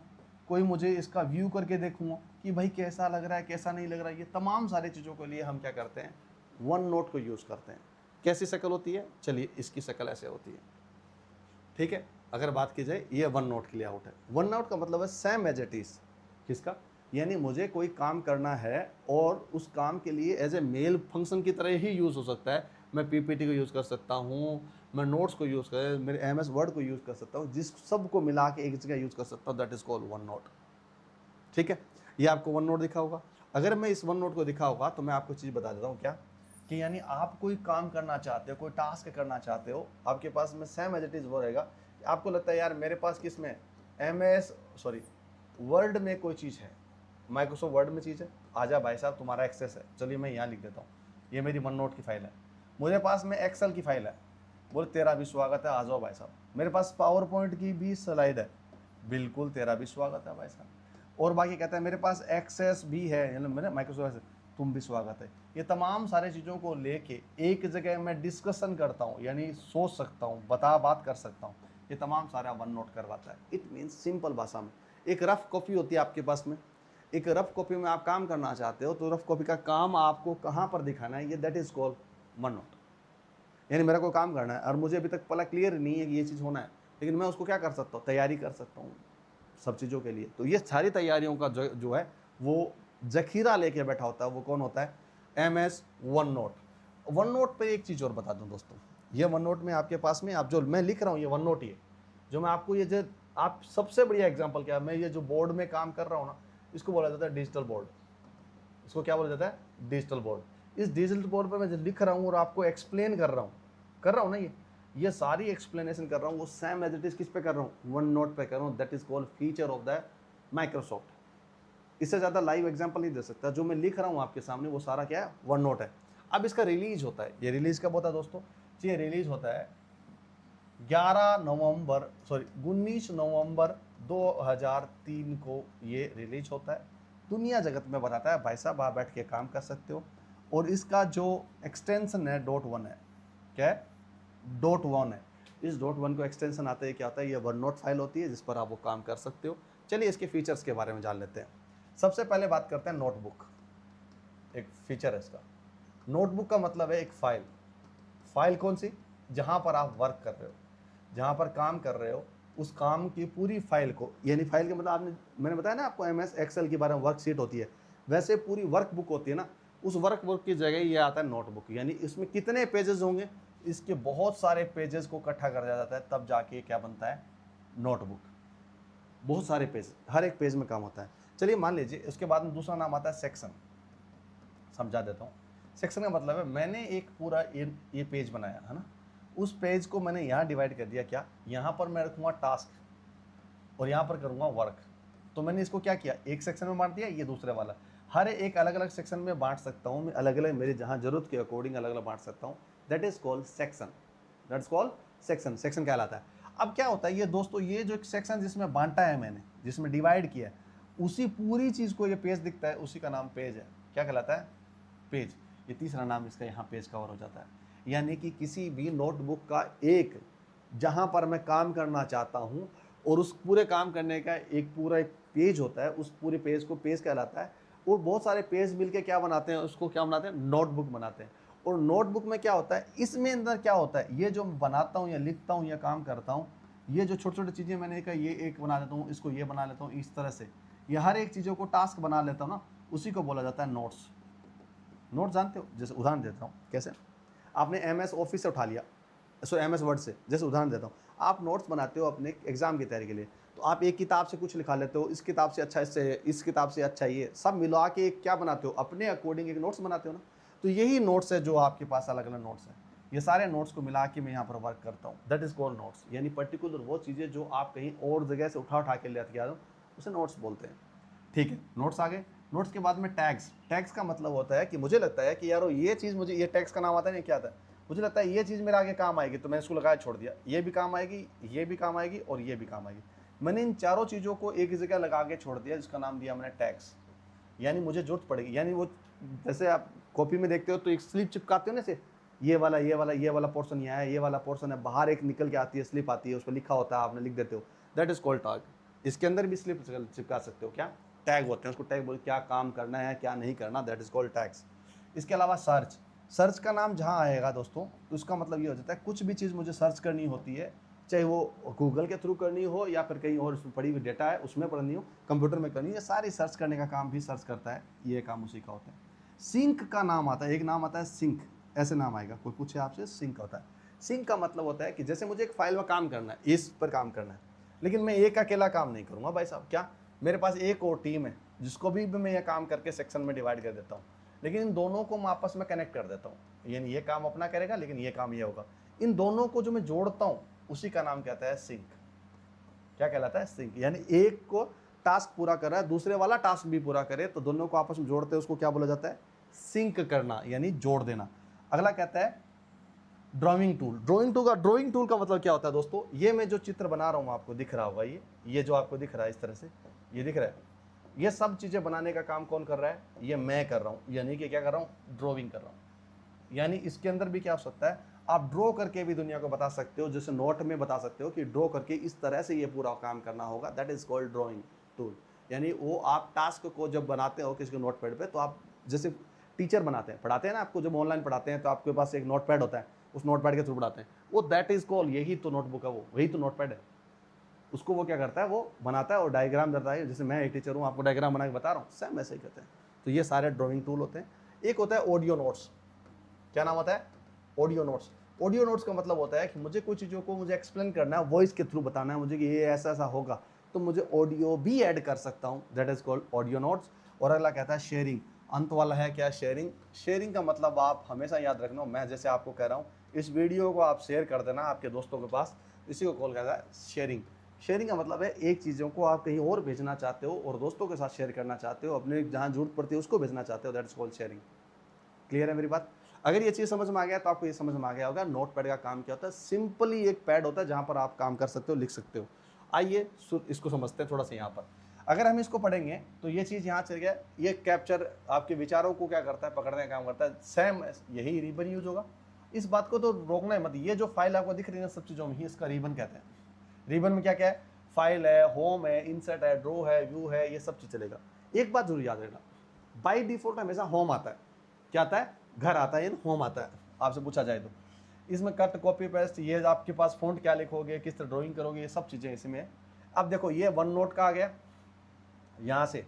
कोई मुझे इसका व्यू करके देखूंगा कि भाई कैसा लग रहा है, कैसा नहीं लग रहा है। ये तमाम सारी चीज़ों के लिए हम क्या करते हैं, वन नोट को यूज़ करते हैं। कैसी शक्ल होती है? चलिए इसकी शक्ल ऐसे होती है। ठीक है, अगर बात की जाए ये वन नोट के लिए आउट है। वन नोट का मतलब है सेम एज इट इज। किसका? यानी मुझे कोई काम करना है और उस काम के लिए एज ए मेल फंक्शन की तरह ही यूज़ हो सकता है। मैं पीपीटी को यूज़ कर सकता हूँ, मैं नोट्स को यूज़ कर, मेरे एमएस वर्ड को यूज़ कर सकता हूँ, जिस सब को मिला के एक जगह यूज़ कर सकता हूँ। That is called one note. ठीक है, ये आपको वन नोट दिखा होगा। अगर मैं इस वन नोट को दिखा होगा तो मैं आपको चीज़ बता देता हूँ क्या, कि यानी आप कोई काम करना चाहते हो, कोई टास्क करना चाहते हो, आपके पास में सेम एज इट इज़ वो रहेगा। आपको लगता है यार मेरे पास किस में, वर्ड में कोई चीज़ है, माइक्रोसॉफ्ट वर्ड में चीज़ है, आजा भाई साहब तुम्हारा एक्सेस है, चलिए मैं यहाँ लिख देता हूँ, ये मेरी वन नोट की फाइल है। मुझे पास में एक्सेल की फाइल है, बोले तेरा भी स्वागत है, आ जाओ भाई साहब। मेरे पास पावर पॉइंट की भी स्लाइड है, बिल्कुल तेरा भी स्वागत है भाई साहब। और बाकी कहता है मेरे पास एक्सेस भी है, यानी मेरे माइक्रोसॉफ्ट, तुम भी स्वागत है। ये तमाम सारे चीज़ों को लेके एक जगह मैं डिस्कशन करता हूँ, यानी सोच सकता हूँ, बात कर सकता हूँ। ये तमाम सारा वन नोट करवाता है। इट मीन्स सिंपल भाषा में, एक रफ कॉपी होती है आपके पास में, एक रफ कॉपी में आप काम करना चाहते हो तो रफ कॉपी का काम आपको कहाँ पर दिखाना है, ये that is called one note. यानी मेरा कोई काम करना है और मुझे अभी तक पता क्लियर नहीं है कि ये चीज़ होना है, लेकिन मैं उसको क्या कर सकता हूँ, तैयारी कर सकता हूँ सब चीज़ों के लिए। तो ये सारी तैयारियों का जो है वो जखीरा लेके बैठा होता है, वो कौन होता है, MS one note. One note पे एक चीज़ और बता दूं दोस्तों, ये वन नोट में आपके पास में, आप जो मैं लिख रहा हूँ ये वन नोट, ये जो मैं आपको, ये जो आप सबसे बढ़िया एग्जांपल क्या है, मैं ये जो बोर्ड में काम कर रहा हूँ ना, इसको बोला जाता है डिजिटल बोर्ड। इसको क्या बोला जाता है, डिजिटल बोर्ड। इस डिजिटल बोर्ड पर मैं जो लिख रहा हूँ और आपको एक्सप्लेन कर रहा हूँ ना, ये सारी एक्सप्लेनेशन कर रहा हूँ, वो सेम एज इट इज किस पे कर रहा हूँ, वन नोट पे कर रहा हूँ। That is called feature of the Microsoft. इससे ज़्यादा लाइव एग्जांपल नहीं दे सकता। जो मैं लिख रहा हूँ आपके सामने वो सारा क्या है, वन नोट है। अब इसका रिलीज होता है, ये रिलीज कब होता है दोस्तों, ये रिलीज होता है 19 नवंबर 2003 को ये रिलीज होता है। दुनिया जगत में बताता है भाई साहब आप बैठ के काम कर सकते हो। और इसका जो एक्सटेंशन है .1 है, क्या है, डॉट वन है। इस डॉट वन को एक्सटेंशन आते ही क्या होता है, ये वन नोट फाइल होती है जिस पर आप वो काम कर सकते हो। चलिए इसके फीचर्स के बारे में जान लेते हैं। सबसे पहले बात करते हैं नोटबुक, एक फीचर है इसका। नोटबुक का मतलब है एक फाइल। फाइल कौन सी? जहाँ पर आप वर्क कर रहे हो, जहाँ पर काम कर रहे हो, उस काम की पूरी फाइल को, यानी फाइल के मतलब मैंने बताया ना आपको MS एक्सेल के बारे में वर्कशीट होती है, वैसे पूरी वर्क बुक होती है ना, उस वर्क बुक की जगह ये आता है नोटबुक। यानी इसमें कितने पेजेस होंगे, इसके बहुत सारे पेजेस को इकट्ठा कर दिया जाता है, तब जाके क्या बनता है, नोटबुक। बहुत सारे पेज, हर एक पेज में काम होता है। चलिए मान लीजिए उसके बाद में दूसरा नाम आता है सेक्शन। समझा देता हूँ। सेक्शन का मतलब है मैंने एक पूरा ये पेज बनाया है ना, उस पेज को मैंने यहाँ डिवाइड कर दिया। क्या? यहाँ पर मैं रखूँगा टास्क और यहाँ पर करूँगा वर्क। तो मैंने इसको क्या किया, एक सेक्शन में बांट दिया, ये दूसरे वाला। हर एक अलग अलग सेक्शन में बांट सकता हूँ मैं, अलग अलग मेरे जहाँ जरूरत के अकॉर्डिंग अलग अलग बांट सकता हूँ। That is called section. That is called section. Section कहलाता है। अब क्या होता है ये दोस्तों, ये जो सेक्शन जिसमें बांटा है मैंने, जिसमें डिवाइड किया है, उसी पूरी चीज़ को ये पेज दिखता है, उसी का नाम पेज है। क्या कहलाता है? पेज। ये तीसरा नाम इसका यहाँ पेज कवर हो जाता है। यानी कि किसी भी नोटबुक का एक, जहाँ पर मैं काम करना चाहता हूँ और उस पूरे काम करने का एक पूरा एक पेज होता है, उस पूरे पेज को पेज कहलाता है। और बहुत सारे पेज मिलके क्या बनाते हैं, उसको क्या बनाते हैं, नोटबुक बनाते हैं। और नोटबुक में क्या होता है, इसमें अंदर क्या होता है, ये जो बनाता हूँ या लिखता हूँ या काम करता हूँ, ये जो छोटी छोटी चीज़ें मैंने कहा, ये एक बना लेता हूँ, इसको ये बना लेता हूँ, इस तरह से ये हर एक चीज़ों को टास्क बना लेता हूँ ना, उसी को बोला जाता है नोट्स। नोट जानते हो? जैसे उदाहरण देता हूँ, कैसे? आपने MS ऑफिस से उठा लिया, MS वर्ड से, जैसे उदाहरण देता हूँ, आप नोट्स बनाते हो अपने एग्जाम की तैयारी के लिए, तो आप एक किताब से कुछ लिखा लेते हो, इस किताब से अच्छा इससे, इस किताब से अच्छा ये, सब मिला के एक क्या बनाते हो, अपने अकॉर्डिंग एक नोट्स बनाते हो ना। तो यही नोट्स है जो आपके पास अलग अलग नोट्स हैं। ये सारे नोट्स को मिला के मैं यहाँ पर वर्क करता हूँ। That is called notes. यानी पर्टिकुलर वो चीज़ें जो आप कहीं और जगह से उठा उठा के लेके आ रहे हो, उसे नोट्स बोलते हैं। ठीक है, नोट्स आ गए। नोट्स के बाद में टैग्स। टैग्स का मतलब होता है कि मुझे लगता है कि यार ये चीज़, मुझे ये टैग्स का नाम आता है नहीं, क्या आता है, मुझे लगता है ये चीज़ मेरे आगे काम आएगी, तो मैंने इसको लगाया छोड़ दिया, ये भी काम आएगी, ये भी काम आएगी और ये भी काम आएगी। मैंने इन चारों चीज़ों को एक जगह लगा के छोड़ दिया, जिसका नाम दिया मैंने टैग्स। यानी मुझे जरूरत पड़ेगी, यानी वो जैसे आप कॉपी में देखते हो तो एक स्लिप चिपकाते हो ना, से ये वाला ये वाला पोर्शन यहाँ है, ये वाला पोर्शन है, बाहर एक निकल के आती है, स्लिप आती है, उस पर लिखा होता है, आपने लिख देते हो। That is called tag. इसके अंदर भी स्लिप चिपका सकते हो, क्या टैग होते हैं, उसको टैग बोल, क्या काम करना है क्या नहीं करना, दैट इज कॉल्ड टैग्स। इसके अलावा सर्च। सर्च का नाम जहाँ आएगा दोस्तों, तो उसका मतलब ये हो जाता है कुछ भी चीज़ मुझे सर्च करनी होती है, चाहे वो गूगल के थ्रू करनी हो या फिर कहीं और उसमें पड़ी हुई डेटा है उसमें पढ़नी हो, कंप्यूटर में करनी है, सारी सर्च करने का काम भी सर्च करता है, ये काम उसी का होता है। सिंक का नाम आता है, एक नाम आता है सिंक, ऐसे नाम आएगा, कोई पूछे आपसे, सिंक होता है। सिंक का मतलब होता है कि जैसे मुझे एक फाइल में काम करना है, इस पर काम करना है, लेकिन मैं एक अकेला काम नहीं करूँगा भाई साहब। क्या? मेरे पास एक और टीम है जिसको भी मैं ये काम करके सेक्शन में डिवाइड कर देता हूँ, लेकिन इन दोनों को मैं आपस में कनेक्ट कर देता हूँ। यानी ये काम अपना करेगा, लेकिन ये काम ये होगा। इन दोनों को जो मैं जोड़ता हूँ, उसी का नाम कहता है सिंक। क्या कहलाता है? सिंक। यानी एक को टास्क पूरा कर रहा है, दूसरे वाला टास्क भी पूरा करे, तो दोनों को आपस में जोड़ते हैं, उसको क्या बोला जाता है? सिंक करना, यानी जोड़ देना। अगला कहता है ड्राइंग टूल। ड्राइंग टूल का मतलब क्या होता है दोस्तों? ये मैं जो चित्र बना रहा हूँ, आपको दिख रहा होगा, ये जो आपको दिख रहा है इस तरह से, ये दिख रहा है, ये सब चीज़ें बनाने का काम कौन कर रहा है? ये मैं कर रहा हूँ। यानी कि क्या कर रहा हूँ? ड्राइंग कर रहा हूँ। यानी इसके अंदर भी क्या हो सकता है, आप ड्रॉ करके भी दुनिया को बता सकते हो, जैसे नोट में बता सकते हो कि ड्रॉ करके इस तरह से ये पूरा काम करना होगा। That is called drawing tool. यानी वो आप टास्क को जब बनाते हो किसी के नोट पैड पे, तो आप जैसे टीचर बनाते हैं, पढ़ाते हैं ना आपको, जब ऑनलाइन पढ़ाते हैं तो आपके पास एक नोट पैड होता है, उस नोट पैड के थ्रू पढ़ाते हैं, वो दैट इज कॉल्ड, यही तो नोटबुक है, वो वही तो नोट पैड है। उसको वो क्या करता है, वो बनाता है और डायग्राम देता है। जैसे मैं एक टीचर हूँ, आपको डायग्राम बना के बता रहा हूँ, सेम ऐसे ही करते हैं। तो ये सारे ड्राइंग टूल होते हैं। एक होता है ऑडियो नोट्स। क्या नाम होता है? Audio notes. ऑडियो नोट्स का मतलब होता है कि मुझे कुछ चीज़ों को मुझे एक्सप्लेन करना है, वॉइस के थ्रू बताना है मुझे कि ये ऐसा ऐसा होगा, तो मुझे ऑडियो भी ऐड कर सकता हूँ। That is called audio notes. और अगला कहता है शेयरिंग। अंत वाला है क्या? शेयरिंग। शेयरिंग का मतलब आप हमेशा याद रखना, मैं जैसे आपको कह रहा हूँ, इस वीडियो को आप शेयर कर देना आपके दोस्तों के पास, इसी को कॉल करता है शेयरिंग। शेयरिंग का मतलब है एक चीज़ों को आप कहीं और भेजना चाहते हो और दोस्तों के साथ शेयर करना चाहते हो, अपने जहाँ जरूरत पड़ती है उसको भेजना चाहते हो। That is called sharing. Clear है मेरी बात? अगर ये चीज़ समझ में आ गया तो आपको ये समझ में आ गया होगा नोट पैड का काम क्या होता है। सिंपली एक पैड होता है जहाँ पर आप काम कर सकते हो, लिख सकते हो। आइए इसको समझते हैं थोड़ा सा। यहाँ पर अगर हम इसको पढ़ेंगे तो ये चीज़ यहाँ चल गया, ये कैप्चर आपके विचारों को क्या करता है, पकड़ने का काम करता है। सेम यही रिबन यूज होगा। इस बात को तो रोकना है मत। ये जो फाइल आपको दिख रही है सब चीज़ों में ही इसका रिबन कहते हैं। रिबन में क्या क्या है, फाइल है, होम है, इंसर्ट है, ड्रो है, व्यू है, ये सब चीज़ चलेगा। एक बात जरूर याद रखना, बाई डिफॉल्ट हमेशा होम आता है। क्या आता है, घर आता है, होम आता है आपसे पूछा जाए तो। इसमें कट कॉपी पेस्ट, ये आपके पास फ़ॉन्ट क्या लिखोगे, किस तरह ड्राइंग करोगे, ये सब चीज़ें इसमें। अब देखो ये वन नोट का आ गया, यहाँ से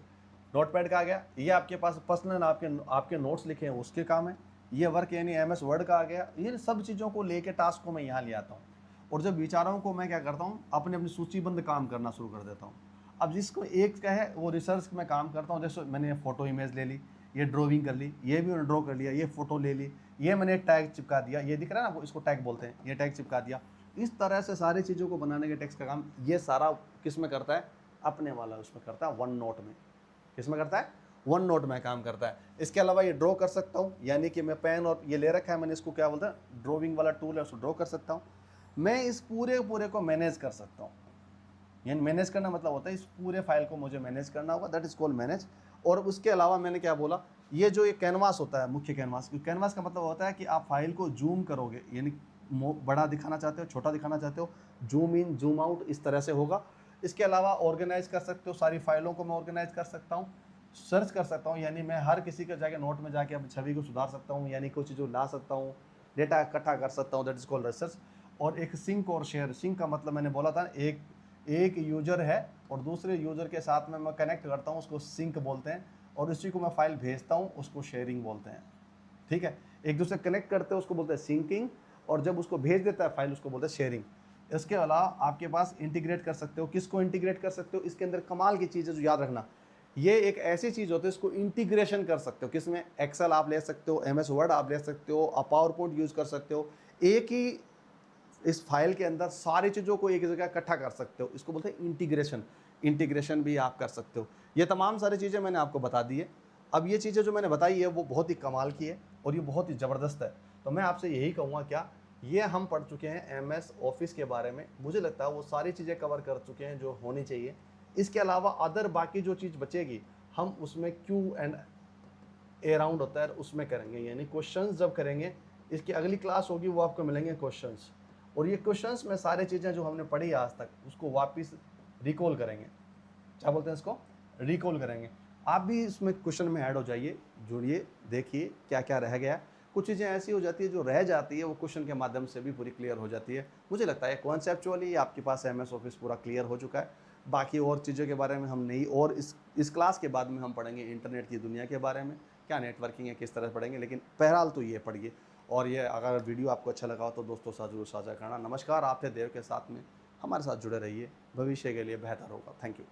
नोटपैड का आ गया, ये आपके पास पर्सनल आपके नोट्स लिखे हैं उसके काम है। ये वर्क यानी MS वर्ड का आ गया। ये सब चीज़ों को लेके टास्क को मैं यहाँ ले आता हूँ, और जब विचारों को मैं क्या करता हूँ, अपने अपनी सूचीबद्ध काम करना शुरू कर देता हूँ। अब जिसको एक का है वो रिसर्च में काम करता हूँ। जैसे मैंने फोटो इमेज ले ली, ये ड्राइंग कर ली, ये भी ड्रॉ कर लिया, ये फोटो ले ली, ये मैंने टैग चिपका दिया, ये दिख रहा है ना, इसको टैग बोलते हैं, ये टैग चिपका दिया। इस तरह से सारी चीज़ों को बनाने के टेक्स्ट का काम ये सारा किस में करता है, अपने वाला उसमें करता है, वन नोट में। किस में करता है, वन नोट में काम करता है। इसके अलावा ये ड्रॉ कर सकता हूँ, यानी कि मैं पेन और ये ले रखा है मैंने, इसको क्या बोलते हैं, ड्रॉइंग वाला टूल है, उसको ड्रॉ कर सकता हूँ। मैं इस पूरे को मैनेज कर सकता हूँ। यानी मैनेज करना मतलब होता है इस पूरे फाइल को मुझे मैनेज करना होगा, दैट इज कॉल्ड मैनेज। और उसके अलावा मैंने क्या बोला, ये जो ये कैनवास होता है, मुख्य कैनवास, कैनवास का मतलब होता है कि आप फाइल को जूम करोगे, यानी बड़ा दिखाना चाहते हो, छोटा दिखाना चाहते हो, जूम इन जूम आउट इस तरह से होगा। इसके अलावा ऑर्गेनाइज कर सकते हो, सारी फाइलों को मैं ऑर्गेनाइज कर सकता हूँ, सर्च कर सकता हूँ, यानी मैं हर किसी के जाके नोट में जाके अपनी छवि को सुधार सकता हूँ, यानी कुछ चीज़ों ला सकता हूँ, डेटा इकट्ठा कर सकता हूँ, दैट इज कॉल्ड रिसर्च। और एक सिंक और शेयर, सिंक का मतलब मैंने बोला था, एक यूजर है और दूसरे यूजर के साथ में मैं कनेक्ट करता हूँ, उसको सिंक बोलते हैं, और उसी को मैं फाइल भेजता हूँ, उसको शेयरिंग बोलते हैं। ठीक है, एक दूसरे कनेक्ट करते हैं उसको बोलते हैं सिंकिंग, और जब उसको भेज देता है फाइल उसको बोलते हैं शेयरिंग। इसके अलावा आपके पास इंटीग्रेट कर सकते हो, किसको इंटीग्रेट कर सकते हो, इसके अंदर कमाल की चीज़ है जो याद रखना, ये एक ऐसी चीज़ होती है इसको इंटीग्रेशन कर सकते हो, किसमें, एक्सेल आप ले सकते हो, MS वर्ड आप ले सकते हो, आप पावर पॉइंट यूज़ कर सकते हो, एक ही इस फाइल के अंदर सारी चीज़ों को एक जगह इकट्ठा कर सकते हो, इसको बोलते हैं इंटीग्रेशन। इंटीग्रेशन भी आप कर सकते हो। ये तमाम सारी चीज़ें मैंने आपको बता दी है। अब ये चीज़ें जो मैंने बताई है वो बहुत ही कमाल की है और ये बहुत ही ज़बरदस्त है। तो मैं आपसे यही कहूँगा, क्या ये हम पढ़ चुके हैं MS ऑफिस के बारे में, मुझे लगता है वो सारी चीज़ें कवर कर चुके हैं जो होनी चाहिए। इसके अलावा अदर बाकी जो चीज़ बचेगी हम उसमें Q&A राउंड होता है उसमें करेंगे, यानी क्वेश्चंस जब करेंगे, इसकी अगली क्लास होगी वो आपको मिलेंगे क्वेश्चंस, और ये क्वेश्चंस में सारी चीज़ें जो हमने पढ़ी आज तक उसको वापस रिकॉल करेंगे। क्या बोलते हैं इसको, रिकॉल करेंगे। आप भी इसमें क्वेश्चन में ऐड हो जाइए, जुड़िए, देखिए क्या क्या रह गया। कुछ चीज़ें ऐसी हो जाती है जो रह जाती है वो क्वेश्चन के माध्यम से भी पूरी क्लियर हो जाती है। मुझे लगता है कॉन्सेप्चुअली आपके पास MS ऑफिस पूरा क्लियर हो चुका है। बाकी और चीज़ों के बारे में हम नहीं, और इस क्लास के बाद में हम पढ़ेंगे इंटरनेट की दुनिया के बारे में, क्या नेटवर्किंग है, किस तरह पढ़ेंगे, लेकिन बहरहाल तो ये पढ़िए। और ये अगर वीडियो आपको अच्छा लगा हो तो दोस्तों साथ जरूर साझा करना। नमस्कार, आप थे देव के साथ में, हमारे साथ जुड़े रहिए, भविष्य के लिए बेहतर होगा। Thank you.